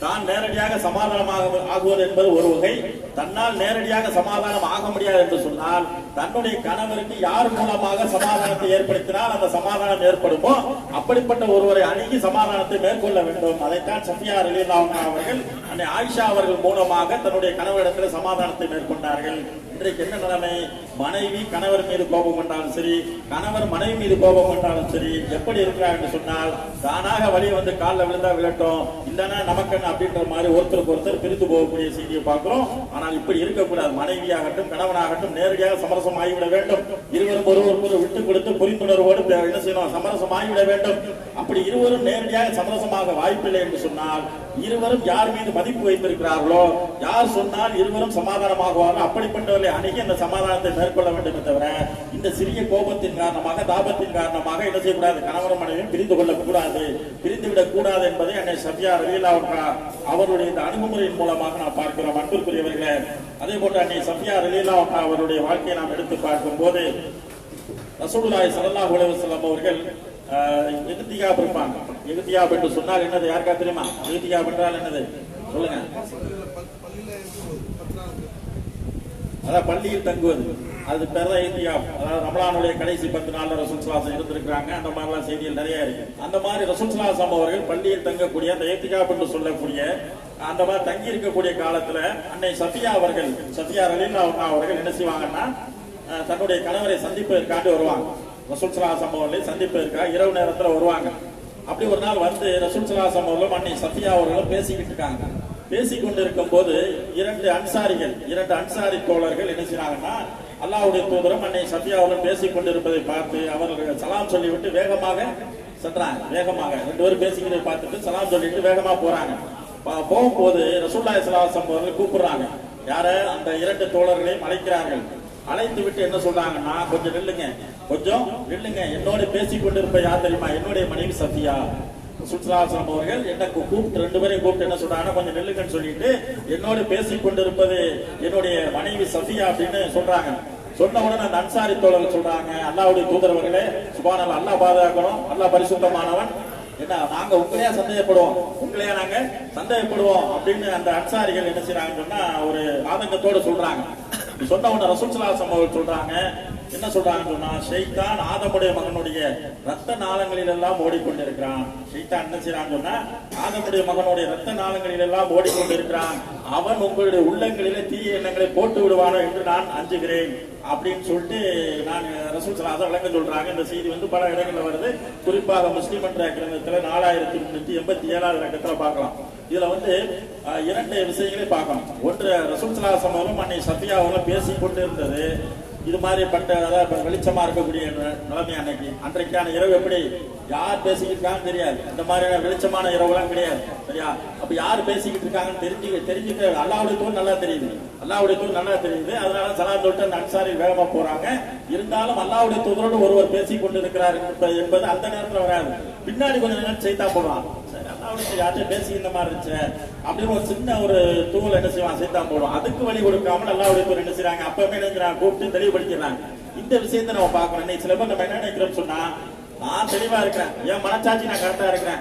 தான் நேரடியாக சமாதானமாக ஆகுவது என்பது ஒரு வகை. தன்னால் நேரடியாக சமாதானம் ஆக முடியாது என்று சொன்னால் தன்னுடைய கணவருக்கு யார் மூலமாக சமாதானத்தை ஏற்படுத்தினால் அந்த சமாதானம் ஏற்படுமோ அப்படிப்பட்ட ஒருவரை அணுகி சமாதானத்தை மேற்கொள்ள வேண்டும். அதைத்தான் சஃபியா ரலியல்லாஹு அன்ஹா அவர்கள் அன்னை ஆயிஷா அவர்கள் மூலமாக தன்னுடைய கணவரிடத்தில் சமாதானத்தை மேற்கொண்டார்கள். இன்றைக்கு என்ன நிலைமை? மனைவி கணவர் மீது கோபம் கொண்டாலும் சரி, கணவர் மனைவி மீது கோபம் கொண்டாலும் சரி, எப்படி இருக்கிறார் என்று சொன்னால் தானாக வழி வந்து காலில் விழுந்தா விழட்டும், இல்லைன்னா நமக்கு அப்படின்ற மாதிரி ஒருத்தருக்கு ஒருத்தர் பிரிந்து போகக்கூடிய செய்தியை பார்க்கிறோம். ஆனால் இப்படி இருக்கக்கூடாது. மனைவியாகட்டும் கணவனாகட்டும் நேரடியாக சமரசம் ஆகிவிட வேண்டும். இருவரும் ஒருவருக்கு விட்டுக் கொடுத்து புரிந்துணர்வோடு என்ன செய்யணும்? சமரசம் ஆகிவிட வேண்டும். அப்படி இருவரும் நேரடியாக சமரசமாக வாய்ப்பில்லை என்று சொன்னால் இருவரும் யார் மீது மதிப்பு வைத்திருக்கிறார்களோ, யார் சொன்னால் இருவரும் சமாதானமாகுவார்கள் அப்படிப்பட்டவர்களை அணுகி அந்த சமாதானத்தை மேற்கொள்ள வேண்டும். தவிர இந்த சிறிய கோபத்தின் காரணமாக தாபத்தின் காரணமாக என்ன செய்யக்கூடாது? கணவன் மனைவியும் பிரிந்து கொள்ளக்கூடாது, பிரிந்துவிடக் கூடாது என்பதை அன்னை சஃபியா ரலியல்லாஹு அன்ஹா அவருடைய இந்த அணுகுமுறையின் மூலமாக நாம் பார்க்கிறோம். அன்பிற்குரியவர்களே, அதே போன்று அன்னை சஃபியா ரலியல்லாஹு அன்ஹா அவருடைய வாழ்க்கையை நாம் எடுத்து பார்க்கும் போது ரசூலுல்லாஹி ஸல்லல்லாஹு அலைஹி வஸல்லம் அவர்கள் இஹ்திகாப் இருப்பாங்க. இஹ்திகாப் என்று சொன்னால் என்னது? யாருக்கா தெரியுமா? இஹ்திகாப் என்றால் என்னது சொல்லுங்க. அதான் பள்ளியில் தங்குவது, அது பேர் தான் இஹ்திகாப். அதாவது ரமலானுடைய கடைசி 10 நாள்ல ரசூல் ஸல்லல்லாஹு அலைஹி வஸல்லம் இருந்திருக்காங்க. அந்த மாதிரிலாம் செய்திகள் நிறைய இருக்கு. அந்த மாதிரி ரசூல் ஸல்லல்லாஹு அலைஹி வஸல்லம் அவர்கள் பள்ளியில் தங்கக்கூடிய அந்த இஹ்திகாப் என்று சொல்லக்கூடிய அந்த மாதிரி தங்கி இருக்கக்கூடிய காலத்துல அன்னை சஃபியா அவர்கள், சஃபியா ரலியல்லாஹு அன்ஹா அவர்கள் என்ன செய்வாங்கன்னா தன்னுடைய கணவரை சந்திப்பதற்காண்டி வருவாங்க. ரசூல் ஸல்லல்லாஹு அலைஹி வஸல்லம் அவர்களை சந்திப்பதற்காக இரவு நேரத்துல வருவாங்க. அப்படி ஒரு நாள் வந்து ரசூல் ஸல்லல்லாஹு அலைஹி வஸல்லம் அவர்களும் அன்னை சஃபியா அவர்களும் பேசிக்கிட்டு இருக்காங்க. பேசிக்கொண்டிருக்கும் போது இரண்டு அன்சாரி தோழர்கள் என்ன செய்யறாங்கன்னா அல்லாஹ்வுடைய தூதரும் அன்னை சஃபியா அவர்களும் பேசிக் கொண்டிருப்பதை பார்த்து அவர்கள் சலாம் சொல்லிவிட்டு வேகமாக சென்றாங்க. வேகமாக ரெண்டு பேரும் பேசிக்கிறதை பார்த்துட்டு சலாம் சொல்லிட்டு வேகமா போறாங்க. போகும்போது ரசூலுல்லாஹி ஸல்லல்லாஹு அலைஹி வஸல்லம் அவர்கள் கூப்பிடுறாங்க. யார? அந்த இரண்டு தோழர்களையும் அழைக்கிறார்கள். அழைத்து விட்டு என்ன சொல்றாங்கன்னா, கொஞ்சம் நில்லுங்க, என்னோட பேசிக் கொண்டிருப்ப யார் தெரியுமா? என்னுடைய மனைவி சஃபியா. ரசூல் ஸல்லல்லாஹு அலைஹி வஸல்லம் அவர்கள் என்ன கூப்பிட்டு ரெண்டு பேரையும் கூப்பிட்டு என்ன சொல்றாங்கன்னா, கொஞ்சம் நில்லுங்கன்னு சொல்லிட்டு என்னோட பேசிக் கொண்டிருப்பது என்னுடைய மனைவி சஃபியா அப்படின்னு சொல்றாங்க. சொன்ன உடனே அந்த அன்சாரி தோழர்கள் சொல்றாங்க, அல்லாஹ்வுடைய தூதரவர்களே, சுப்ஹானல்லாஹ், அல்லாஹ் பாதுகாக்கணும், அல்லாஹ் பரிசுத்தமானவன், என்ன நாங்க உங்களையா சந்தேகப்படுவோம் அப்படின்னு அந்த அன்சாரிகள் என்ன செய்யறாங்கன்னு சொன்னா ஒரு ஆதங்கத்தோடு சொல்றாங்க. சொன்ன உடனே ரசூல் ஸல்லல்லாஹு அலைஹி வஸல்லம் சொல்றாங்க, என்ன சொல்றாங்கன்னு சொன்னா, ஷைத்தான் ஆதமுடைய மகனுடைய ரத்த நாளங்களில் எல்லாம் ஓடிக்கொண்டிருக்கிறான். ஷைத்தான் என்ன செய்யறான்னு சொன்னா ஆதமுடைய மகனுடைய ரத்த நாளங்களில் எல்லாம் ஓடிக்கொண்டிருக்கிறான். அவன் உங்களுடைய உள்ளங்களிலே தீய எண்ணங்களை போட்டு விடுவானோ என்று நான் அஞ்சுகிறேன் அப்படின்னு சொல்லிட்டு நான் ரசூல் ஸல்லல்லாஹு அலைஹி வஸல்லம் விளக்கம் சொல்றாங்க. இந்த செய்தி வந்து பல இடங்கள்ல வருது. குறிப்பாக முஸ்லிம் என்ற கிரந்தத்துல 4387வது இலக்கத்துல பார்க்கலாம். இதுல வந்து இரண்டு விஷயங்களை பார்க்கணும். ஒன்று, ரசூல் ஸல்லல்லாஹு அலைஹி வஸல்லம் அன்னை சஃபியா அவர்கள் பேசிக் கொண்டு இருந்தது இது மாதிரி வெளிச்சமா இருக்கக்கூடிய நிலைமை. அன்றைக்கான இரவு எப்படி யார் பேசிக்கிட்டு இருக்காங்கன்னு தெரியாது. இந்த மாதிரியான வெளிச்சமான இரவுலாம் கிடையாது. சரியா? அப்ப யார் பேசிக்கிட்டு இருக்காங்கன்னு தெரிஞ்சுக்க அல்லாஹ்வுடைய தூதர் நல்லா தெரியுது. அதனால சலாம் சொல்லிட்டு அந்த அன்சாரி வேகமா போறாங்க. இருந்தாலும் அல்லாஹ்வுடைய தூதரோடு ஒருவர் பேசிக் கொண்டு இருக்கிறார் என்பது அந்த நேரத்தில் வராது. பின்னாடி கொஞ்சம் நேரம் செய்தா போடுவான். யார்கிட்ட பேசி இந்த மாதிரி இருந்துச்சு அப்படின்னு ஒரு சின்ன ஒரு தூவல் என்ன செய்வான், சைத்தான் போடுவோம். அதுக்கு வழி கொடுக்காமல் அல்லாஹ்வுடைய தூதர் என்ன செய்றாங்க, அப்பவே என்ன கூப்பிட்டு தெளிவுபடுத்திடுறாங்க. இந்த விஷயத்தை நம்ம பார்க்கணும். இன்னைக்கு சில பேர் நம்ம என்ன நினைக்கிறோம் சொன்னா, நான் தெளிவா இருக்கிறேன், என் மனச்சாட்சி நான் கரெக்டா இருக்கிறேன்,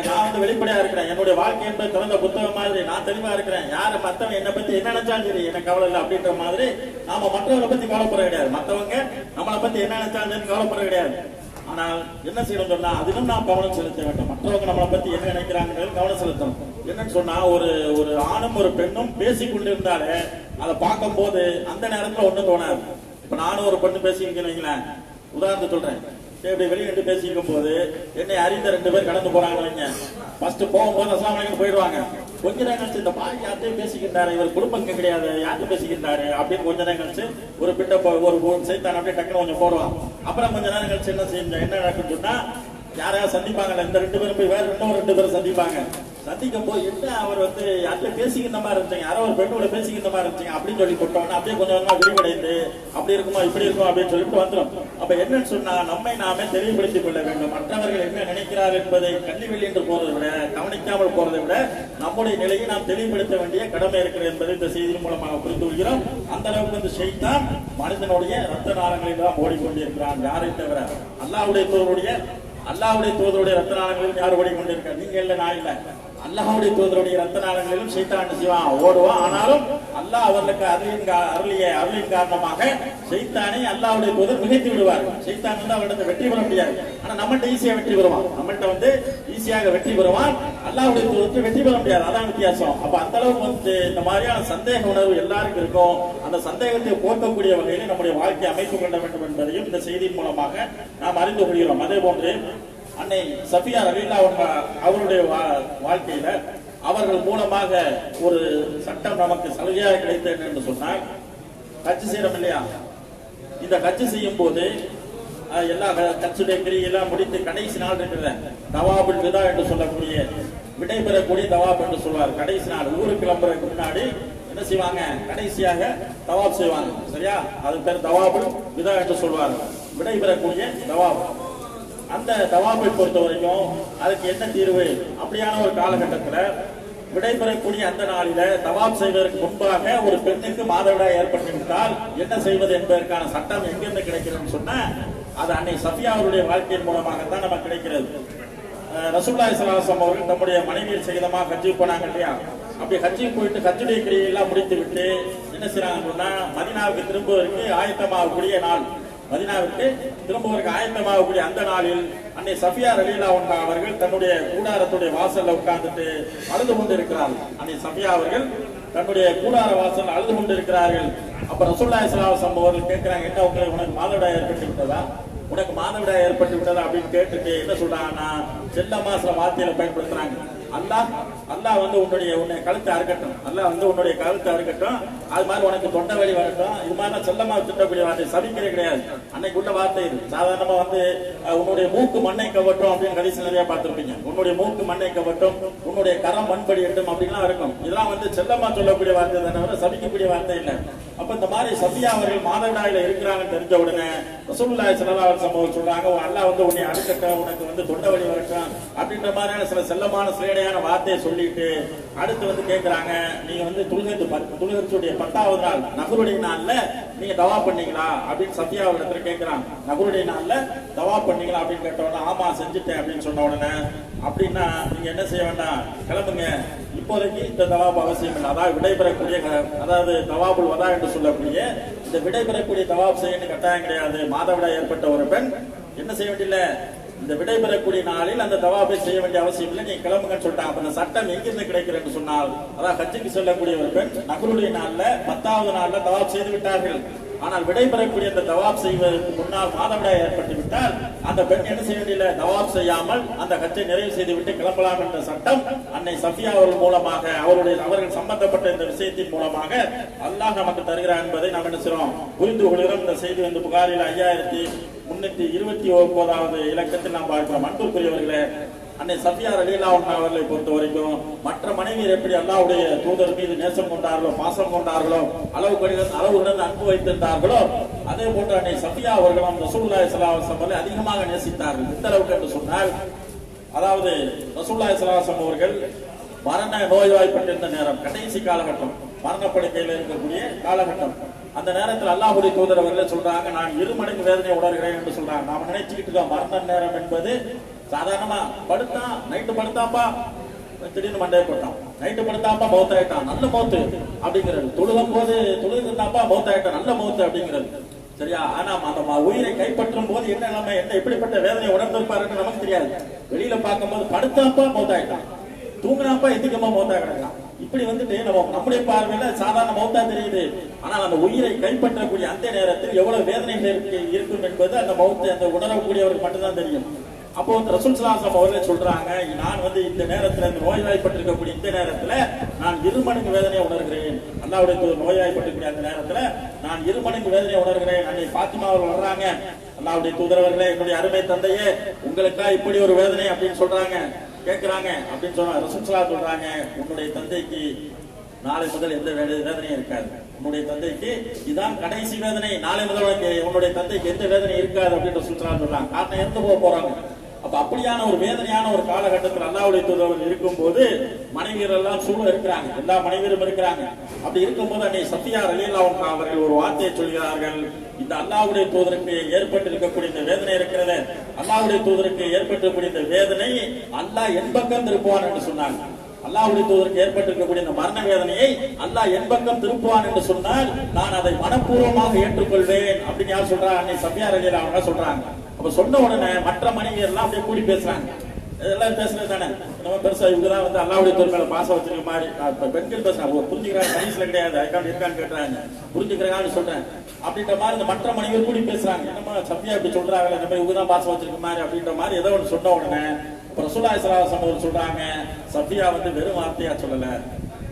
நான் வந்து வெளிப்படையா இருக்கிறேன், என்னுடைய வாழ்க்கை என்பது திறந்த புத்தகம் மாதிரி நான் தெளிவா இருக்கிறேன், யாரு மத்தவங்க என்னை பத்தி என்ன நினைச்சாலும் சரி எனக்கு கவலை இல்லை அப்படின்ற மாதிரி நாம மற்றவங்களை பத்தி கவலைப்பட கிடையாது. மற்றவங்க நம்மளை பத்தி என்ன நினைச்சாலும் கவலைப்பட கிடையாது. ஆனால் என்ன செய்யணும் சொன்னா அதிலும் நாம் கவனம் செலுத்த வேண்டும். மற்றவங்க நம்மளை பத்தி என்ன நினைக்கிறாங்க கவனம் செலுத்தணும். என்னன்னு சொன்னா ஒரு ஆணும் ஒரு பெண்ணும் பேசிக் கொண்டிருந்தாலே அதை பார்க்கும் போது அந்த நேரத்துல ஒண்ணும் தோணாது. இப்ப நானும் ஒரு பெண்ணு பேசிக்கிறேன், உதாரணத்துக்கு சொல்றேன், இப்படி வெளியிட்டு பேசிக்கும் போது என்னை அறிந்த ரெண்டு பேர் கடந்து போறாங்க வைங்க. ஃபர்ஸ்ட் போகும்போது அஸ்ஸலாமு அலைக்கும் போயிடுவாங்க. கொஞ்ச நேரம் கழிச்சு இந்த பாய் யார்ட்டையும் பேசிக்கிட்டாரு, இவர் குடும்பம் கிடையாது, யார்கிட்ட பேசிக்கிட்டாரு அப்படின்னு கொஞ்ச நேரம் கழிச்சு ஒரு பிட்ட ஒரு சைத்தான் அப்படியே டக்குன்னு கொஞ்சம் போடுவான். அப்புறம் கொஞ்ச நேரம் கழிச்சு என்ன நடக்குன்னு சொன்னா யாரையாவது சந்திப்பாங்கல்ல, இந்த ரெண்டு பேரும் போய் வேற இன்னும் ரெண்டு பேரும் சந்திப்பாங்க. சந்திக்கும் போது என்ன அவர் வந்து யார்கிட்ட பேசிக்கிற மாதிரி இருந்துச்சு, யாரோ ஒரு பெண்ணோட பேசிக்கிற மாதிரி இருந்துச்சு அப்படின்னு சொல்லி போட்டோம்னா அப்படியே கொஞ்சம் கொஞ்சமா விரிவடைந்து அப்படி இருக்குமா இப்படி இருக்கும் அப்படின்னு சொல்லிட்டு வந்துடும். அப்ப என்னன்னு சொன்னா நம்மை நாமே தெளிவுபடுத்திக் கொள்ள வேண்டும். மற்றவர்கள் என்ன நினைக்கிறார் என்பதை கண்ணிவெளி என்று போறதை விட, கவனிக்காமல் போறதை விட நம்முடைய நிலையை நாம் தெளிவுபடுத்த வேண்டிய கடமை இருக்கிறது என்பதை இந்த செய்தியின் மூலமாக புரிந்து கொள்கிறோம். அந்த அளவுக்கு வந்து ஷைத்தான் மனிதனுடைய ரத்த நாளங்களில் தான் ஓடிக்கொண்டிருக்கிறான். யாரை தவிர அல்லாஹ்வுடைய தூதருடைய ரத்த நாளங்களில் யார் ஓடிக்கொண்டிருக்கார்? நீங்க இல்ல, நான் இல்ல. அல்லாஹ்வுடைய தூதருடைய ரத்த நாளங்களிலும் ஷைத்தான் செய்வான், ஓடுவான். ஆனாலும் அல்லாஹ் அவர்களுக்கு அருளின் காரணமாக ஷைத்தானை அல்லாஹ்வுடைய தூதர் மிகைத்து விடுவார். ஷைத்தான் வந்து அவரிடத்தை வெற்றி பெற முடியாது. ஆனா நம்மள்ட்ட ஈஸியா வெற்றி பெறுவான். நம்மள்ட்ட வந்து ஈஸியாக வெற்றி பெறுவான். அல்லாஹ்வுடைய தூதருக்கு வெற்றி பெற முடியாது. அதான் வித்தியாசம். அப்ப அந்த அளவுக்கு வந்து இந்த மாதிரியான சந்தேக உணர்வு எல்லாருக்கும் இருக்கும். அந்த சந்தேகத்தை போக்கக்கூடிய வகையில் நம்முடைய வாழ்க்கையை அமைத்துக் கொள்ள வேண்டும் என்பதையும் இந்த செய்தியின் மூலமாக நாம் அறிந்து கொள்கிறோம். அதே போன்று அன்னை சஃபியா ரலியல்லாஹு அவருடைய வாழ்க்கையில அவர்கள் மூலமாக ஒரு சட்டம் நமக்கு சலுகையாக கிடைத்தது என்று சொன்னால், கட்சி செய்யறோம் இல்லையா, இந்த கட்சி செய்யும் போது எல்லா கட்சியுடைய கிரியெல்லாம் முடித்து கடைசி நாள் இருக்கிற தவாபுல் விதா என்று சொல்லக்கூடிய விடைபெறக்கூடிய தவாப் என்று சொல்வார். கடைசி நாள் ஊருக்கு கிளம்புறதுக்கு முன்னாடி என்ன செய்வாங்க, கடைசியாக தவாப் செய்வாங்க. சரியா, அது பேர் தவாபுல் விதா என்று சொல்வார், விடைபெறக்கூடிய தவாப். அந்த தவாபை பொறுத்த வரைக்கும் அதுக்கு என்ன தீர்வு? அப்படியான ஒரு காலகட்டத்தில் விடைபெறக்கூடிய அந்த நாளில தவாப் செய்வதற்கு முன்பாக ஒரு பெண்ணுக்கு மாதவிடாய் ஏற்பட்டுவிட்டால் என்ன செய்வது என்பதற்கான சட்டம் எங்கிருந்து கிடைக்கிறதுன்னு சொன்னா, அது அன்னை சஃபியா அவருடைய வாழ்க்கையின் மூலமாகத்தான் நமக்கு கிடைக்கிறது. ரசூலுல்லாஹி ஸல்லல்லாஹு அலைஹி வஸல்லம் அவர்கள் தம்முடைய மனைவியர் சகிதமாக ஹஜ்ஜுக்கு போனாங்க இல்லையா, அப்படி ஹஜ்ஜுக்கு போயிட்டு ஹஜ்ஜுடைய கிரியையெல்லாம் முடித்து விட்டு என்ன செய்யறாங்கன்னு சொன்னா, மதீனாவுக்கு திரும்புவதற்கு ஆயத்தமாகக்கூடிய நாள், மதீனாவிற்கு திரும்புவதற்கு ஆயத்தமாகக்கூடிய அந்த நாளில் அன்னை சஃபியா ரலியல்லாஹு அன்ஹா அவர்கள் தன்னுடைய கூடாரத்துடைய வாசல்ல உட்கார்ந்துட்டு அழுது கொண்டிருக்கிறார்கள். அன்னை சஃபியா அவர்கள் தன்னுடைய கூடார வாசல் அழுது கொண்டிருக்கிறார்கள். அப்ப ரசூலுல்லாஹி ஸல்லல்லாஹு அலைஹி வஸல்லம் அவர்கள் கேட்கிறாங்க, என்ன உனக்கு மாதவிடாய் ஏற்பட்டு விட்டதா, உனக்கு மாதவிடாய் ஏற்பட்டு விட்டதா அப்படின்னு கேட்டுட்டு என்ன சொல்றாங்கன்னா, செல்லமா சில வார்த்தையில பயன்படுத்துறாங்க. அல்லாஹ் வந்து உன்னுடைய கழுத்தை அறுக்கட்டும், அல்லாஹ் வந்து உன்னுடைய கழுத்தை அறுக்கட்டும், அது மாதிரி உனக்கு தொண்டை வலி வரட்டும், இது மாதிரி செல்லமா திட்டக்கூடிய வார்த்தை, சபிக்கிறே கிடையாது. அன்னைக்கு உள்ள வார்த்தை இது. சாதாரணமா வந்து உன்னுடைய மூக்கு மண்ணை கவட்டும் அப்படின்னு கடைசி நிறைய பார்த்திருப்பீங்க. உன்னுடைய மூக்கு மண்ணை கவட்டும், உன்னுடைய கரம் மண்படி எட்டும் அப்படின்லாம் இருக்கும். இதெல்லாம் வந்து செல்லமா சொல்லக்கூடிய வார்த்தை தவிர சபிக்கக்கூடிய வார்த்தை இல்லை. அப்ப இந்த மாதிரி சஃபியா அவர்கள் மாதவிடாயில இருக்கிறாங்கன்னு தெரிஞ்ச உடனே ரசூலுல்லாஹி ஸல்லல்லாஹு அலைஹி வஸல்லம் சொல்றாங்க, அல்லாஹ் வந்து உன்னை அறுக்கட்டும், உனக்கு வந்து தொண்டை வலி வரட்டும் அப்படின்ற மாதிரியான சில செல்லமான சிலையான வார்த்தையை சொல்லிட்டு அடுத்து வந்து கேட்கிறாங்க, நீங்க வந்து துல்ஹஜ்ஜுடைய 10வது நாள் நஹருடைய நாள்ல நீங்க தவா பண்ணீங்களா அப்படின்னு சஃபியா அவரிடத்துல கேட்கிறாங்க. நஹருடைய நாள்ல தவா பண்ணீங்களா அப்படின்னு கேட்ட உடனே ஆமா செஞ்சுட்டேன் அப்படின்னு சொன்ன உடனே, அப்படின்னா நீங்க என்ன செய்ய வேண்டாம், கிளம்புங்க, இப்போதைக்கு இந்த தவாப் அவசியம் இல்லை. அதாவது விடைபெறக்கூடிய, அதாவது தவாபுல் வதா என்று சொல்லக்கூடிய இந்த விடைபெறக்கூடிய தவாப் செய்யணும் கட்டாயம் கிடையாது. மாதவிடாய் ஏற்பட்ட ஒரு பெண் என்ன செய்ய வேண்டிய, இந்த விடைபெறக்கூடிய நாளில் அந்த தவாபை செய்ய வேண்டிய அவசியம் இல்லை, நீங்க கிளம்புங்கன்னு சொல்லிட்டாங்க. அப்ப இந்த சட்டம் எங்கிருந்து கிடைக்கிறது சொன்னால், அதாவது ஹஜ்ஜுக்கு செல்லக்கூடிய ஒரு பெண் நஹருடைய நாள்ல 10வது நாள்ல தவாப் செய்து விட்டார்கள். ஆனால் விடைபெறக்கூடிய அந்த தவாப் செய்வதற்கு முன்னால் மாதவிடாய் ஏற்பட்டு விட்டால் அந்த பெண் என்ன செய்ய வேண்டிய, தவாப் செய்யாமல் அந்த ஹஜ்ஜை நிறைவு செய்து விட்டு கிளம்பலாம் என்ற சட்டம் அன்னை சஃபியா அவர்கள் மூலமாக அவர்கள் சம்பந்தப்பட்ட இந்த விஷயத்தின் மூலமாக அல்லாஹ் நமக்கு தருகிறார் என்பதை நாம் என்ன செய்றோம், புரிந்து கொள்கிறோம். இந்த செய்தி வந்து புகாரில் 5329வது இலக்கத்தில் நாம் பார்க்கிறோம். அன்புக்குரியவர்களே, அன்னை சஃபியா ரலியல்லாஹு அன்ஹா அவர்களை பொறுத்த வரைக்கும் மற்ற மனைவியர் எப்படி அல்லாஹ்வுடைய தூதர் மீது நேசம் கொண்டார்களோ, பாசம் கொண்டார்களோ, அளவுடன் அன்பு வைத்திருந்தார்களோ, அதே போன்று அன்னை சஃபியா அவர்களும் ரசூலுல்லாஹி ஸல்லல்லாஹு அலைஹி வஸல்லம் அதிகமாக நேசித்தார்கள். எந்த அளவுக்கு என்று சொன்னால், அதாவது ரசூலுல்லாஹி ஸல்லல்லாஹு அலைஹி வஸல்லம் அவர்கள் மரண நோய்வாய்ப்பட்டிருந்த நேரம், கடைசி காலகட்டம், மரணப்படுக்கையில் இருக்கக்கூடிய காலகட்டம். அந்த நேரத்தில் அல்லாஹ்வுடைய தூதர் அவர்களே சொல்றாங்க, நான் 2 மடங்கு வேதனை உணர்கிறேன் என்று சொல்றாங்க. நாம நினைச்சுக்கிட்டு இருக்கோம் மரண நேரம் என்பது சாதாரணமா படுத்தா, நைட்டு படுத்தாப்பா திடீர்னு மண்டையை போட்டான், நைட்டு படுத்தாப்பா மௌத்தாயிட்டான், நல்ல மௌத்து அப்படிங்கிறது, தொழுகும் போது தொழுதுந்தாப்பா மௌத்தாயிட்டான், நல்ல மௌத்து அப்படிங்கிறது. சரியா, ஆனா அந்த உயிரை கைப்பற்றும் போது என்ன நிலைமை, என்ன எப்படிப்பட்ட வேதனை உணர்ந்திருப்பாருன்னு நமக்கு தெரியாது. வெளியில பார்க்கும்போது படுத்தாப்பா மௌத்தாயிட்டான், தூங்கினாப்பா எதிர்க்கமா மௌத்தா கிடக்கலாம், இப்படி வந்துட்டு நம்முடைய பார்வையில சாதாரண மௌத்தா தெரியுது. ஆனால் அந்த உயிரை கைப்பற்றக்கூடிய அந்த நேரத்தில் எவ்வளவு வேதனைகள் இருக்கும் என்பது அந்த மௌத்தை அந்த உணரக்கூடியவருக்கு மட்டும்தான் தெரியும். அப்போ வந்து ரசூல் ஸல்லல்லாஹு அலைஹி வஸல்லம் அவர்களே சொல்றாங்க, நான் வந்து இந்த நேரத்துல இந்த நோய்வாய்ப்பட்டிருக்கக்கூடிய இந்த நேரத்துல நான் 2 மடங்கு வேதனையை உணர்கிறேன். அல்லாஹ்வுடைய நோய்வாய்ப்பட்டிருக்கக்கூடிய அந்த நேரத்துல நான் 2 மடங்கு வேதனையை உணர்கிறேன். அன்னை ஃபாத்திமா அவர்கள் வர்றாங்க, அல்லாஹ்வுடைய தூதரவர்களே, என்னுடைய அருமை தந்தையே, உங்களுக்கா இப்படி ஒரு வேதனை அப்படின்னு சொல்றாங்க. கேட்கிறாங்க அப்படின்னு சொன்னா ரசூல் ஸல்லல்லாஹு சொல்றாங்க, உன்னுடைய தந்தைக்கு நாளை முதல் எந்த வேதனையும் இருக்காது. உன்னுடைய தந்தைக்கு இதான் கடைசி வேதனை, நாளை முதல் உன்னுடைய தந்தைக்கு எந்த வேதனையும் இருக்காது அப்படின்னு ரசூல் ஸல்லல்லாஹு சொல்றாங்க. காரணம் இறந்து போறாங்க. அப்ப அப்படியான ஒரு வேதனையான ஒரு காலகட்டத்தில் அல்லாஹ்வுடைய தூதர் இருக்கும்போது மனைவியர் எல்லாம் சூழ இருக்கிறாங்க, எல்லா மனைவியரும் இருக்கிறாங்க. அப்படி இருக்கும்போது அன்னை சஃபியா ரலியல்லாஹு அன்ஹா அவர்கள் ஒரு வார்த்தையை சொல்கிறார்கள், இந்த அல்லாஹ்வுடைய தூதருக்கு ஏற்பட்டு இருக்கக்கூடிய இந்த வேதனை இருக்கிறது, அல்லாஹ்வுடைய தூதருக்கு ஏற்பட்டிருக்கக்கூடிய இந்த வேதனை அல்லாஹ் என் பக்கம் திருப்புவான் என்று சொன்னாங்க. அல்லாஹ்வுடைய தூதருக்கு ஏற்பட்டிருக்கக்கூடிய இந்த மரண வேதனையை அல்லாஹ் என் பக்கம் திருப்புவான் என்று சொன்னால் நான் அதை மனப்பூர்வமாக ஏற்றுக்கொள்வேன் அப்படின்னு யார் சொல்றா? அன்னை சஃபியா ரலியல்லாஹு அன்ஹா சொல்றாங்க. அப்ப சொன்ன உடனே மற்ற மனைவியர் எல்லாம் அப்படியே கூடி பேசுறாங்க. இதெல்லாம் பேசுறது தானே நம்ம பெருசா இவங்கதான் வந்து அல்லாஹ்வுடைய தூதர் மேல பாசம் வச்சிருக்க மாதிரி பெண்கள் பேசுறாங்க. புரிஞ்சுக்கிறாங்க, சயின்ஸ்ல கிடையாது, அதுக்காக இருக்கான்னு கேட்கறாங்க, புரிஞ்சுக்கிறாங்கன்னு சொல்றேன் அப்படின்ற மாதிரி இந்த மற்ற மனைவியர் கூடி பேசுறாங்க. என்னமா சஃபியா இப்படி சொல்றாங்க, நம்ம இவங்கதான் பாசம் வச்சிருக்க மாதிரி அப்படின்ற மாதிரி ஏதோ ஒன்று சொன்ன உடனே ரசூலுல்லாஹி ஸல்லல்லாஹு அலைஹி வஸல்லம் சொல்றாங்க, சஃபியா வந்து வெறும் வார்த்தையா சொல்லல,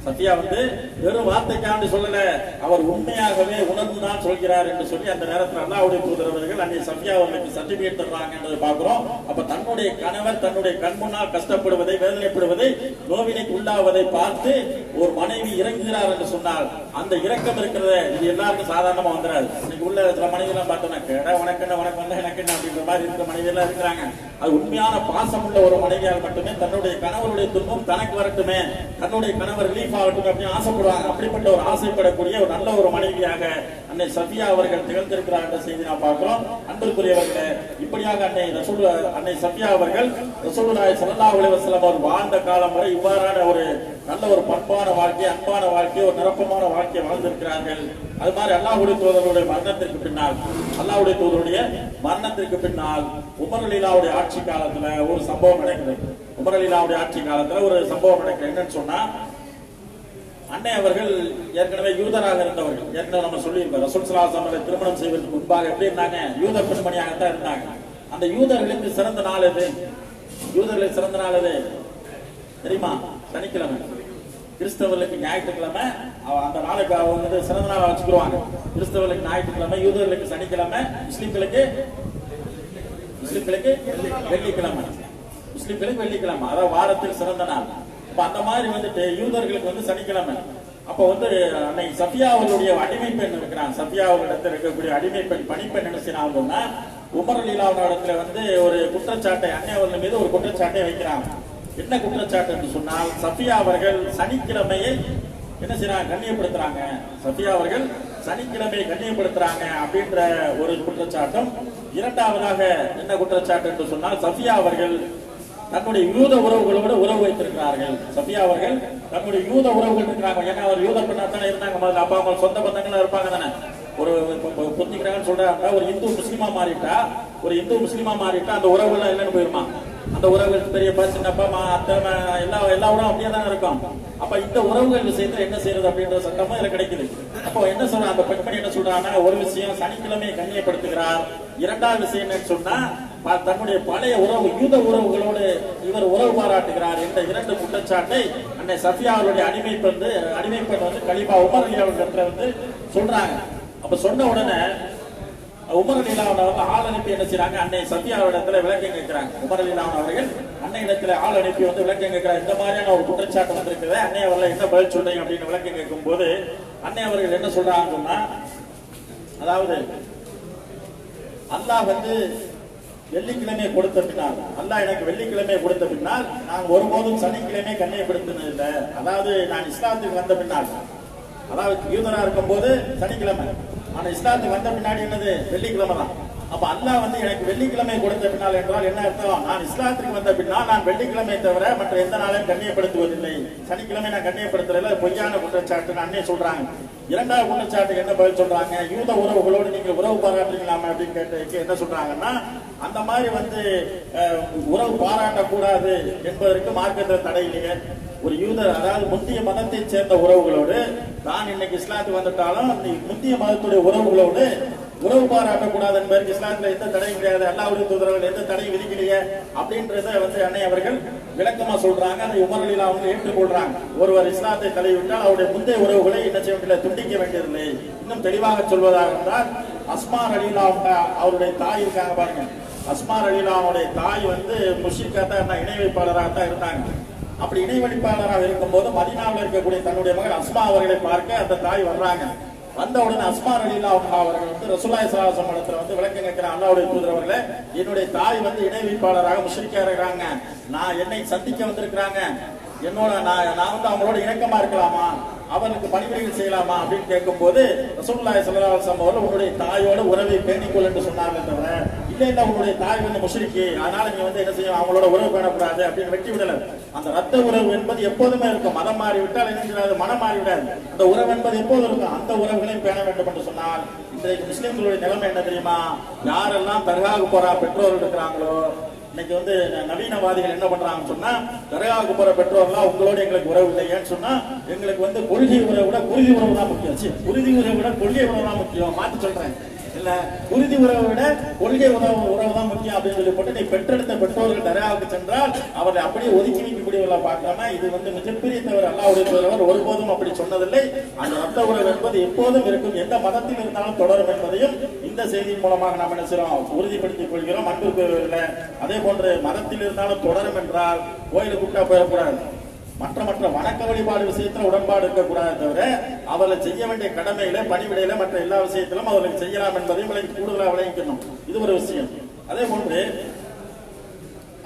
சஃபியா வந்து வெறும் வார்த்தைக்காண்டி சொல்லல, அவர் உண்மையாகவே உணர்ந்துதான் சொல்கிறார் என்று சொல்லி அந்த நேரத்தில் அல்லாஹ்வுடைய தூதர் அவர்கள் அன்னை சஃபியா அவர்களுக்கு சர்டிபிகேட் தர்றாங்க என்றதை பார்க்கிறோம். அப்ப தன்னுடைய கணவர் தன்னுடைய கண் முன்னால் கஷ்டப்படுவதை, வேதனைப்படுவதை, நோவினைக்கு உள்ளாவதை பார்த்து ஒரு மனைவி இறங்குகிறார் என்று சொன்னால் அந்த இரக்கம் இருக்கிறத இது எல்லாருக்கும் சாதாரணமா வந்துடாது. இன்னைக்கு உள்ள சில மனைவி எல்லாம் பார்த்தோம்னா கேட உனக்கு என்ன உனக்கு வந்தா எனக்கு என்ன அப்படின்ற மாதிரி இருக்கிற மனைவி எல்லாம் இருக்கிறாங்க. அது உண்மையான பாசம் உள்ள ஒரு மனைவியால் மட்டுமே தன்னுடைய கணவருடைய துன்பம் தனக்கு வரட்டுமே, தன்னுடைய கணவர் ரிலீஃப் ஆகட்டும் அப்படின்னு ஆசைப்படுவாங்க. அப்படிப்பட்ட ஒரு ஆசைப்படக்கூடிய ஒரு நல்ல ஒரு மனைவியாக அன்னை சஃபியா அவர்கள் திகழ்ந்திருக்கிறார் என்ற செய்தி நாம் பார்க்கிறோம். அன்பிற்குரியவர்களே, இப்படியாக அன்னை சஃபியா அவர்கள் ரசூலுல்லாஹி ஸல்லல்லாஹு அலைஹி வஸல்லம் அவர் வாழ்ந்த காலம் வரை இவ்வாறான ஒரு நல்ல ஒரு பண்பான வாழ்க்கை, அன்பான வாழ்க்கை, ஒரு நிரப்பமான வாழ்க்கையை வாழ்ந்திருக்கிறார்கள். அது மாதிரி அல்லாஹ்வுடைய தூதருடைய மரணத்திற்கு பின்னால் உமர் ரலியல்லாஹுடைய ஆட்சி காலத்துல ஒரு சம்பவம் நடக்குது. உமர் ரலியல்லாஹுடைய ஆட்சி காலத்துல ஒரு சம்பவம் நடக்குது. என்னன்னு சொன்னா, அன்னை அவர்கள் ஏற்கனவே யூதராக இருந்தவர்கள். ஏற்கனவே நம்ம சொல்லியிருக்கோம், ரசூல் ஸல்லல்லாஹு அலைஹி வஸல்லம் திருமணம் செய்வதற்கு முன்பாக எப்படி இருந்தாங்க? யூத பெண்மணியாகத்தான் இருந்தாங்க. அந்த யூதர்களுக்கு சிறந்த நாள் எது? யூதர்களுக்கு சிறந்த நாள் எது தெரியுமா? சனிக்கிழமை. கிறிஸ்தவர்களுக்கு ஞாயிற்றுக்கிழமை, அந்த நாளுக்கு அவங்க வந்து சிறந்த நாள் வச்சுக்கிடுவாங்க. கிறிஸ்தவர்களுக்கு ஞாயிற்றுக்கிழமை, யூதர்களுக்கு சனிக்கிழமை, முஸ்லிம்களுக்கு வெள்ளிக்கிழமை. முஸ்லிம்களுக்கு வெள்ளிக்கிழமை, அதாவது வாரத்தில் சிறந்த நாள். அந்த மாதிரி வந்துட்டு யூதர்களுக்கு வந்து சனிக்கிழமை. அப்ப வந்து அன்னை சஃபியா அவர்களுடைய அடிமை பெண் இருக்கிறாங்க. சஃபியா அவர்களிடத்தில் இருக்கக்கூடிய அடிமை பெண் பணிப்பெண் என்ன செய்யறாங்கன்னா, உமர் ரலியல்லாஹு இடத்துல வந்து ஒரு குற்றச்சாட்டை, அன்னை அவர்கள் மீது ஒரு குற்றச்சாட்டை வைக்கிறாங்க. என்ன குற்றச்சாட்டு என்று சொன்னால், சஃபியா அவர்கள் சனிக்கிழமையை என்ன செய்யறாங்க? கண்ணியப்படுத்துறாங்க. சஃபியா அவர்கள் சனிக்கிழமையை கண்ணியப்படுத்துறாங்க அப்படின்ற ஒரு குற்றச்சாட்டும். இரண்டாவதாக என்ன குற்றச்சாட்டு என்று சொன்னால், சஃபியா அவர்கள் தன்னுடைய யூத உறவுகளோடு உறவு வைத்திருக்கிறார்கள். சஃபியா அவர்கள் தன்னுடைய யூத உறவுகள் இருக்கிறாங்க. ஏன்னா அவர் யூத பெண்ணா தானே இருந்தாங்க. முதல்ல அப்பா அவங்க சொந்த பந்தங்களா இருப்பாங்க தானே. ஒரு புரிஞ்சுக்கிறாங்கன்னு சொல்றாங்க. ஒரு இந்து முஸ்லிமா மாறிட்டா, அந்த உறவுகள் இல்லைன்னு போயிருமா? அந்த உறவுகள் பெரியப்பா, சின்னப்பா, அத்தை, எல்லா உறவும் அப்படியே தானே இருக்கும். அப்ப இந்த உறவுகள் விஷயத்துல என்ன செய்யறது அப்படின்ற சட்டமும் இதுல கிடைக்குது. அப்போ என்ன சொல்ற அந்த பெண்மணி என்ன சொல்றாங்கன்னா, ஒரு விஷயம் சனிக்கிழமையை கண்ணியப்படுத்துகிறார். இரண்டாவது விஷயம் என்னன்னு சொன்னா, தன்னுடைய பழைய உறவு யூத உறவுகளோடு இவர் உறவு பாராட்டுகிறார் என்ற இரண்டு குற்றச்சாட்டை அன்னை சஃபியா அவருடைய அடிமைப்பெண் வந்து கலீஃபா உமர் ரலியல்லாஹு வந்து சொல்றாங்க. அப்ப சொன்ன உடனே உமர் ரலியல்லாஹு அவர்கள் ஆள் அனுப்பி என்ன செய்யறாங்க? அன்னை சஃபியா இடத்துல விளக்கம் கேட்கிறாங்க. உமர் ரலியல்லாஹு அவர்கள் அன்னை இடத்துல ஆள் அனுப்பி வந்து விளக்கம் கேட்கிறாங்க. இந்த மாதிரியான ஒரு குற்றச்சாட்டு வந்திருக்குது, அன்னை அவர்கள் என்ன பதில் சொல்றீங்க அப்படின்னு விளக்கம் கேட்கும் போது அன்னை அவர்கள் என்ன சொல்றாங்கன்னு சொன்னா, அதாவது அல்லாஹ் வந்து வெள்ளிக்கிழமையை கொடுத்த பின்னால், அல்லாஹ் எனக்கு வெள்ளிக்கிழமையை கொடுத்த பின்னால் நான் ஒருபோதும் சனிக்கிழமையை கண்ணியப்படுத்தினது இல்லை. அதாவது நான் இஸ்லாத்துக்கு வந்த பின்னால், அதாவது யூதரா இருக்கும் போது சனிக்கிழமை, ஆனா இஸ்லாத்துக்கு வந்த பின்னாடி என்னது? வெள்ளிக்கிழமை தான். அப்ப அல்லாஹ் வந்து எனக்கு வெள்ளிக்கிழமை கொடுத்த பின்னால் என்றால் என்ன அர்த்தம்? நான் இஸ்லாத்துக்கு வந்த பின்னால் நான் வெள்ளிக்கிழமை தவிர மற்ற எந்த நாளையும் கண்ணியப்படுத்துவதில்லை, சனிக்கிழமை நான் கண்ணியப்படுத்துறதுல பொய்யான குற்றச்சாட்டு அண்ணே சொல்றாங்க. இரண்டாவது குற்றச்சாட்டுக்கு என்ன பதில் சொல்றாங்க? யூத உறவுகளோடு நீங்க உறவு பாராட்டுறீங்களாமே அப்படின்னு கேட்டு என்ன சொல்றாங்கன்னா, அந்த மாதிரி வந்து உறவு பாராட்டக்கூடாது என்பதற்கு மார்க்கத்தில் தடை இல்லையே. ஒரு யூதர், அதாவது முந்திய மதத்தை சேர்ந்த உறவுகளோடு தான் இன்னைக்கு இஸ்லாத்துக்கு வந்துட்டாலும் முந்திய மதத்துடைய உறவுகளோடு உறவு பாராட்டக்கூடாது என்பதற்கு இஸ்லாத்துல எந்த தடையும் கிடையாது. அல்லாஹ்வுடைய தூதர்கள் எந்த தடையும் விதிக்கலையே அப்படின்றத வந்து அன்னை அவர்கள் விளக்கமா சொல்றாங்க. அதை உமர் ரலியல்லாஹு அவங்க ஏற்றுக்கொள்றாங்க. ஒருவர் இஸ்லாத்தை தழுவிவிட்டால் அவருடைய முந்தைய உறவுகளை என்ன செய்ய வேண்டியதில்லை, துண்டிக்க வேண்டியதில்லை. இன்னும் தெளிவாக சொல்வதாக இருந்தால், அஸ்மா ரலியல்லாஹு அவருடைய தாய் இருக்காங்க பாருங்க, அஸ்மா ரலியல்லாஹுடைய தாய் வந்து முஷ்ரிக்கா தான், இணை வைப்பாளராக தான் இருந்தாங்க. அப்படி இணை வைப்பாளராக இருக்கும்போது மதீனாவில் இருக்கக்கூடிய தன்னுடைய மகள் அஸ்மா அவர்களை பார்க்க அந்த தாய் வர்றாங்க. வந்த உடனே அஸ்மா ரலியல்லாஹு அவர்கள் வந்து ரசூலுல்லாஹி ஸல்லல்லாஹு அலைஹி வஸல்லம் வந்து விளக்கம் கேட்கிறாங்க, அல்லாஹ்வுடைய தூதர் அவர்களே, என்னுடைய தாய் வந்து இணை வைப்பாளராக முஷ்ரிக்கா இருக்கிறாங்க, நான் என்னை சந்திக்க வந்திருக்கிறாங்க, என்னோட நான் வந்து அவங்களோட இணக்கமா இருக்கலாமா, அவனுக்கு பணிவிடைகள் செய்யலாமா அப்படின்னு கேட்கும் போது ரசூலுல்லாஹி ஸல்லல்லாஹு அலைஹி வஸல்லம் அவர்கள் உன்னுடைய தாயோட உறவை பேணிக்கொள் என்று சொன்னார்கள். தவிர இல்ல உன்னுடைய தாய் வந்து முஷ்ரிக்கி, அதனால நீ வந்து என்ன செய்யும், அவங்களோட உறவு பேணக்கூடாது அப்படின்னு வெட்டி விடல. அந்த ரத்த உறவு என்பது எப்போதுமே இருக்கும். மதம் மாறிவிட்டால் என்ன, மனம் மாறிவிடாது. அந்த உறவு என்பது எப்போதும் இருக்கும். அந்த உறவுகளையும் பேண வேண்டும் என்று சொன்னால் இன்றைக்கு முஸ்லிம்களுடைய நிலைமை என்ன தெரியுமா? யாரெல்லாம் தர்காவுக்கு போறா பெற்றோர்கள் இருக்கிறாங்களோ, இன்னைக்கு வந்து நவீனவாதிகள் என்ன பண்றாங்கன்னு சொன்னா, தர்காவுக்கு போற பெற்றோர்லாம் உங்களோட எங்களுக்கு உறவு இல்லை, ஏன்னு சொன்னா எங்களுக்கு வந்து கொள்கை உறவை விட குருதி உறவு தான் முக்கியம், குருதி உறவை விட கொள்கை உறவு தான் முக்கியம், மாற்றி சொல்றேன் இல்ல, குருதி உறவை விட கொள்கை உறவு தான் முக்கியம் அப்படின்னு சொல்லி போட்டு நீ பெற்றெடுத்த பெற்றோர்கள் தர்காவுக்கு சென்றால் அவரை அப்படியே ஒதுக்கி வைக்கக்கூடியவர்களை பார்க்காம இது வந்து மிகப்பெரிய தவறு. அல்லாஹ்வுடைய தூதர் ஒருபோதும் அப்படி சொன்னதில்லை. அந்த ரத்த உறவு என்பது எப்போதும் இருக்கும், எந்த மதத்தில் இருந்தாலும் தொடரும் என்பதையும் இந்த செய்தியின் மூலமாக நாம் என்ன செய்றோம், உறுதிப்படுத்திக் கொள்கிறோம். அன்புக்குரியவர்களே, அதே போன்று மதத்தில் இருந்தாலும் தொடரும் என்றால் கோயிலுக்கு கூட்டா போயிடக்கூடாது, மற்ற வணக்க வழிபாடு விஷயத்துல உடன்பாடு இருக்கக்கூடாது. தவிர அவர்கள் செய்ய வேண்டிய கடமையில பணிவிடையில மற்ற எல்லா விஷயத்திலும் அவர்களுக்கு செய்யலாம் என்பதையும் கூடுதலாக விளங்கிக்கணும். இது ஒரு விஷயம். அதே போன்று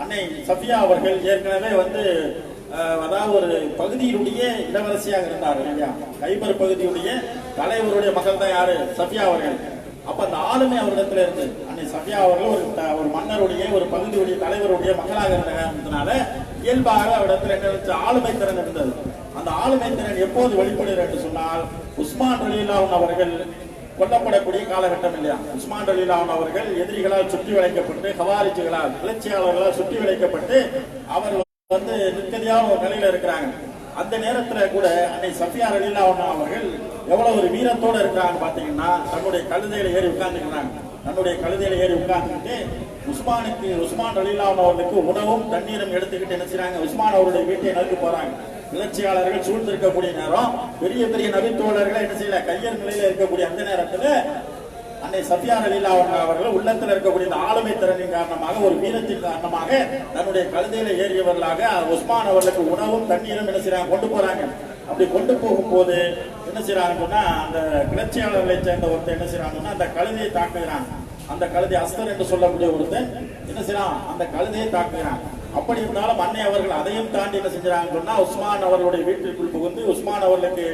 அன்னை சஃபியா அவர்கள் ஏற்கனவே வந்து அதாவது ஒரு பகுதியினுடைய இளவரசியாக இருந்தார்கள் இல்லையா, கைபர் பகுதியுடைய தலைவருடைய மகள் தான் யாரு, சஃபியா அவர்கள். அப்ப அந்த ஆளுமை அவரிடத்துல இருந்து அன்னை சஃபியா அவர்கள் ஒரு மன்னருடைய ஒரு பகுதியுடைய தலைவருடைய மகளாக இருந்ததுனால இயல்பாக அவரிடத்துல என்ன ஆளுமை திறன் இருந்தது. அந்த ஆளுமை திறன் எப்போது வெளிப்படுகிறது என்று சொன்னால், உஸ்மான் ரலியல்லாஹு அவர்கள் கொல்லப்படக்கூடிய காலகட்டம் இல்லையா, உஸ்மான் ரலியல்லாஹு அவர்கள் எதிரிகளால் சுற்றி வளைக்கப்பட்டு, ஹவாரிஜிகளால் கிளர்ச்சியாளர்களால் சுற்றி வளைக்கப்பட்டு அவர் வந்து நிம்மதியான ஒரு நிலையில இருக்கிறாங்க. அந்த நேரத்துல கூட அன்னை சஃபியா ரலியல்லாஹு அவர்கள் எவ்வளவு ஒரு வீரத்தோட இருக்கிறாங்க பாத்தீங்கன்னா, தன்னுடைய கழுதையில ஏறி உட்கார்ந்துக்கிறாங்க. தன்னுடைய கழுதையில ஏறி உட்கார்ந்துட்டு உஸ்மான் ரலியல்லாஹு அவர்களுக்கு உணவும் தண்ணீரும் எடுத்துக்கிட்டு என்ன செய்றாங்க, உஸ்மான் அவருடைய வீட்டை நோக்கி போறாங்க. கிளர்ச்சியாளர்கள் சூழ்ந்திருக்கக்கூடிய நேரம், பெரிய பெரிய நபித்தோழர்கள் என்ன செய்யல, கையர் நிலையில இருக்கக்கூடிய அந்த நேரத்துல அன்னை சஃபியா ரலியல்லாஹு அவர்கள் உள்ளத்தில் இருக்கக்கூடிய ஆளுமை திறனின் காரணமாக, ஒரு வீரத்தின் காரணமாக தன்னுடைய கழுதையில ஏறியவர்களாக உஸ்மான் அவர்களுக்கு உணவும் தண்ணீரும் என்ன செய்யறாங்க, கொண்டு போறாங்க. அப்படி கொண்டு போகும்போது என்ன செய்யறாங்கன்னா, அந்த கிளர்ச்சியாளர்களை சேர்ந்த ஒருத்தர் என்ன செய்யறாங்கன்னா அந்த கழுதையை தாக்குகிறான். அந்த கழுதை அஸ்தர் என்று சொல்லக்கூடிய ஒருத்தன் என்ன செய்யறான், அந்த கழுதையை தாக்குகிறான். அப்படி இருந்தாலும் அன்னை அவர்கள் அதையும் தாண்டி என்ன செஞ்சாங்கன்னு சொன்னா, உஸ்மான் அவர்களுடைய வீட்டிற்குள் புகுந்து உஸ்மான் அவர்களுக்கு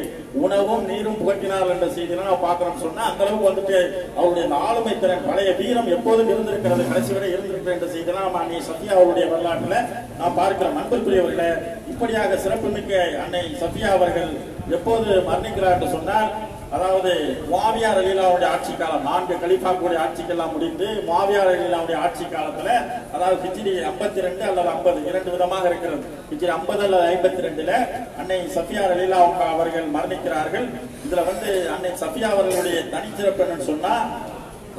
உணவும் நீரும் புகட்டினார்கள் என்ற செய்தியெல்லாம் நான் பார்க்கிறோம்னு சொன்னா, அந்த அளவுக்கு வந்துட்டு அவருடைய ஆளுமை திறன், பழைய வீரம் எப்போதும் இருந்திருக்கிறது, கடைசி வரை இருந்திருக்கிற என்ற செய்தியெல்லாம் அன்னை சஃபியா அவருடைய வரலாற்றுல நான் பார்க்கிறோம். அன்புக்குரியவர்களே, இப்படியாக சிறப்புமிக்க அன்னை சஃபியா அவர்கள் எப்போது மரணிக்கிறார் என்று சொன்னால், அதாவது முஆவியா ரலியல்லாஹுடைய ஆட்சி காலம், 4 கலீஃபாக்களுடைய ஆட்சிக்கெல்லாம் முடிந்து முஆவியா ரலியல்லாஹுடைய ஆட்சி காலத்துல, அதாவது ஹிஜ்ரி 52 அல்லது 50 இரண்டு விதமாக இருக்கிறது. ஹிஜ்ரி 50 அல்லது 52ல அன்னை சஃபியா ரலியல்லாஹு அவர்கள் மரணிக்கிறார்கள். இதுல வந்து அன்னை சஃபியா அவர்களுடைய தனிச்சிறப்பு என்னன்னு சொன்னா,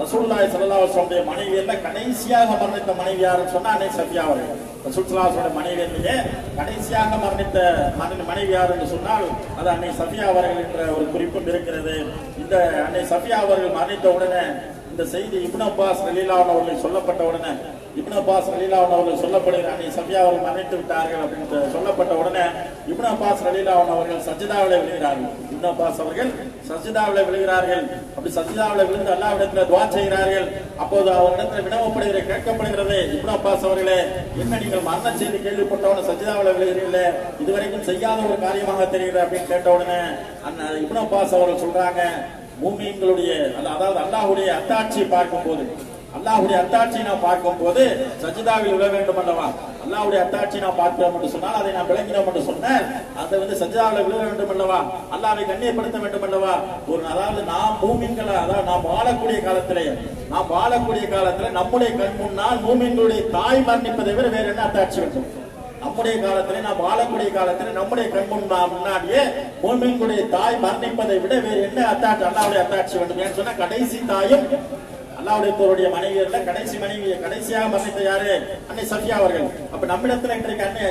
ரசூலுல்லாஹி ஸல்லல்லாஹு அலைஹி வஸல்லம் மனைவியில கடைசியாக மரணித்த மனைவி யாருன்னு சொன்னா அன்னை சஃபியா அவர்கள். ரசூல் ஸல்லல்லாஹு அலைஹி வஸல்லம் மனைவியிலேயே கடைசியாக மரணித்த மனைவி யார் என்று சொன்னால் அது அன்னை சஃபியா அவர்கள் என்ற ஒரு குறிப்பும் இருக்கிறது. இந்த அன்னை சஃபியா அவர்கள் மரணித்த உடனே இந்த செய்தி இப்னு அப்பாஸ் ரலியல்லாஹு அவர்கள் சொல்லப்பட்ட உடனே, இப்னு அப்பாஸ் ரலியல்லாஹு அவர்கள் சொல்லப்படுகிற அன்னை சஃபியா அவர்கள் மரணித்து விட்டார்கள் அப்படின்னு சொல்லப்பட்ட உடனே இப்னு அப்பாஸ் ரலியல்லாஹு அவர்கள் சஜ்தாவிலே விழுகிறார்கள். இப்னு அப்பாஸ் அவர்கள் சஜ்தாவிலே விழுகிறார்கள். அப்படி சஜ்தாவிலே விழுந்து அல்லாஹ்விடத்தில் துஆ செய்கிறார்கள். அப்போது அவரிடத்தில் வினவப்படுகிற கேட்கப்படுகிறது, இப்னு அப்பாஸ் அவர்களே, என்ன நீங்கள் மரண செய்தி கேள்விப்பட்டவுடனே சஜ்தாவிலே விழுகிறீர்களே, இதுவரைக்கும் செய்யாத ஒரு காரியமாக தெரிகிறது அப்படின்னு கேட்ட உடனே இப்னு அப்பாஸ் அவர்கள் சொல்றாங்க, மூமின்களுடைய அதாவது அல்லாஹ்வுடைய அத்தாட்சியை பார்க்கும் போது, அல்லாஹ்வுடைய அத்தாட்சியை நாம் பார்க்கும் போது சஜ்தாவில் விழ வேண்டும் அல்லவா, அல்லாஹ்வுடைய அத்தாட்சியை நாம் பார்க்கிறோம் என்று சொன்னால், அதை நாம் விளங்கினோம் என்று சொன்னால் அதை வந்து சஜ்தாவில் விழ வேண்டும் அல்லவா, அல்லாஹ்வை கண்ணியப்படுத்த வேண்டும் அல்லவா. அதாவது நாம் மூமின்கள், அதாவது நாம் வாழக்கூடிய காலத்திலே நம்முடைய கண் முன்னால் மூமின்களுடைய தாய் மரணிப்பதை விட வேற என்ன அத்தாட்சி வேண்டும்? நம்முடைய காலத்திலே, நாம் வாழக்கூடிய காலத்திலே நம்முடைய கண் முன்னாடியே மூமின்களுடைய தாய் மரணிப்பதை விட வேறு என்ன அத்தாட்சி, அல்லாஹ்வுடைய அத்தாட்சி வேண்டும்? ஏன்னு சொன்னா கடைசி தாயும் அல்லாஹ்வுடைய தூதருடைய மனைவியர்ல கடைசியாக மரணித்த யாரு? அன்னை சஃபியா அவர்கள். அப்ப நம்மிடத்துல இன்றைக்கு அன்னை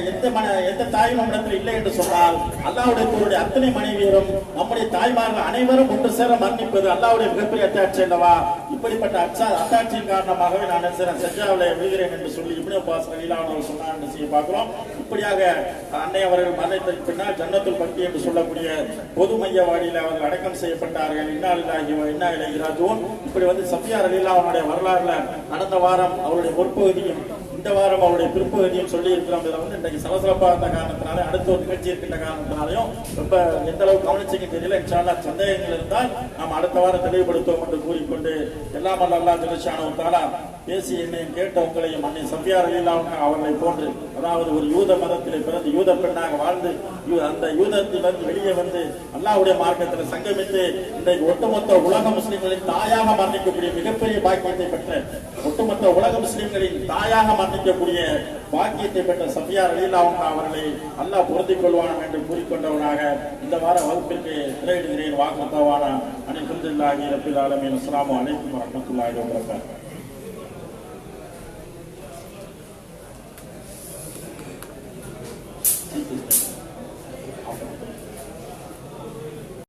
எந்த தாயும் நம்மிடத்துல இல்லை என்று சொன்னால் அல்லாஹ்வுடைய தூதருடைய அத்தனை மனைவியரும் நம்முடைய தாய்மார்கள் அனைவரும் ஒன்று சேர மரணிப்பது அல்லாஹ்வுடைய மிகப்பெரிய அத்தாட்சி அல்லவா? இப்படிப்பட்ட அத்தாட்சியின் காரணமாகவே நான் சஜ்ஜாவில் விழுகிறேன் என்று சொல்லி இப்னு அப்பாஸ் ரலியல்லாஹு அன்ஹு சொன்னார் என்று செய்ய பார்க்கிறோம். இப்படியாக அன்னை அவர்கள் மரணத்திற்கு பின்னால் ஜன்னத்துல் பக்கி என்று சொல்லக்கூடிய பொது மையவாடியில் அவர்கள் அடக்கம் செய்யப்பட்டார்கள். இன்னா லில்லாஹி வ இன்னா இலைஹி ராஜிஊன். இப்படி சஃபியா ரலியல்லாஹு அன்ஹுடைய வரலாறுல நடந்த வாரம் அவருடைய முற்பகுதியும் இந்த வாரம் அவருடைய பிற்பகுதியும் சொல்லி இருக்கிறோம். இதில் இன்றைக்கு சலசலப்பா இருந்த காரணத்தினாலே அடுத்த ஒரு நிகழ்ச்சி இருக்கின்ற காரணத்தினாலையும் ரொம்ப எந்த அளவு கவனிச்சிக்க தெரியல. இன்ஷா அல்லாஹ் சந்தேகங்கள் இருந்தால் நாம் அடுத்த வாரம் தெளிவுபடுத்துவோம் என்று கூறிக்கொண்டு எல்லாம் அல்லாஹ் ஜல்ல ஷானஹு தஆலா பேசி என்னையும் கேட்ட உங்களையும் அன்னை சஃபியா ரலியல்லாஹு அன்ஹா அவர்களை போன்று, அதாவது ஒரு யூத மதத்திலே பிறந்து யூத பெண்ணாக வாழ்ந்து அந்த யூதத்திலிருந்து வெளியே வந்து அல்லாஹ்வுடைய மார்க்கத்தில் சங்கமித்து இன்றைக்கு ஒட்டுமொத்த உலக முஸ்லிம்களின் தாயாக மரணிக்கக்கூடிய மிகப்பெரிய பாக்கியத்தை பெற்ற ஒட்டுமொத்த உலக முஸ்லிம்களின் தாயாக மரணிக்கக்கூடிய பாக்கியத்தை பெற்ற சஃபியா ரலியல்லாஹு அன்ஹா அவர்களை அல்லாஹ் பொருந்திக் கொள்வான் என்று கூறிக்கொண்டவனாக இந்த வார வகுப்பிற்கு திரையிடுகிறேன். வாக்குத்தவான அல்ஹம்துலில்லாஹி ரப்பில் ஆலமீன். அஸ்ஸலாமு அலைக்கும் வரஹ்மத்துல்லாஹி வபரகாத்துஹு.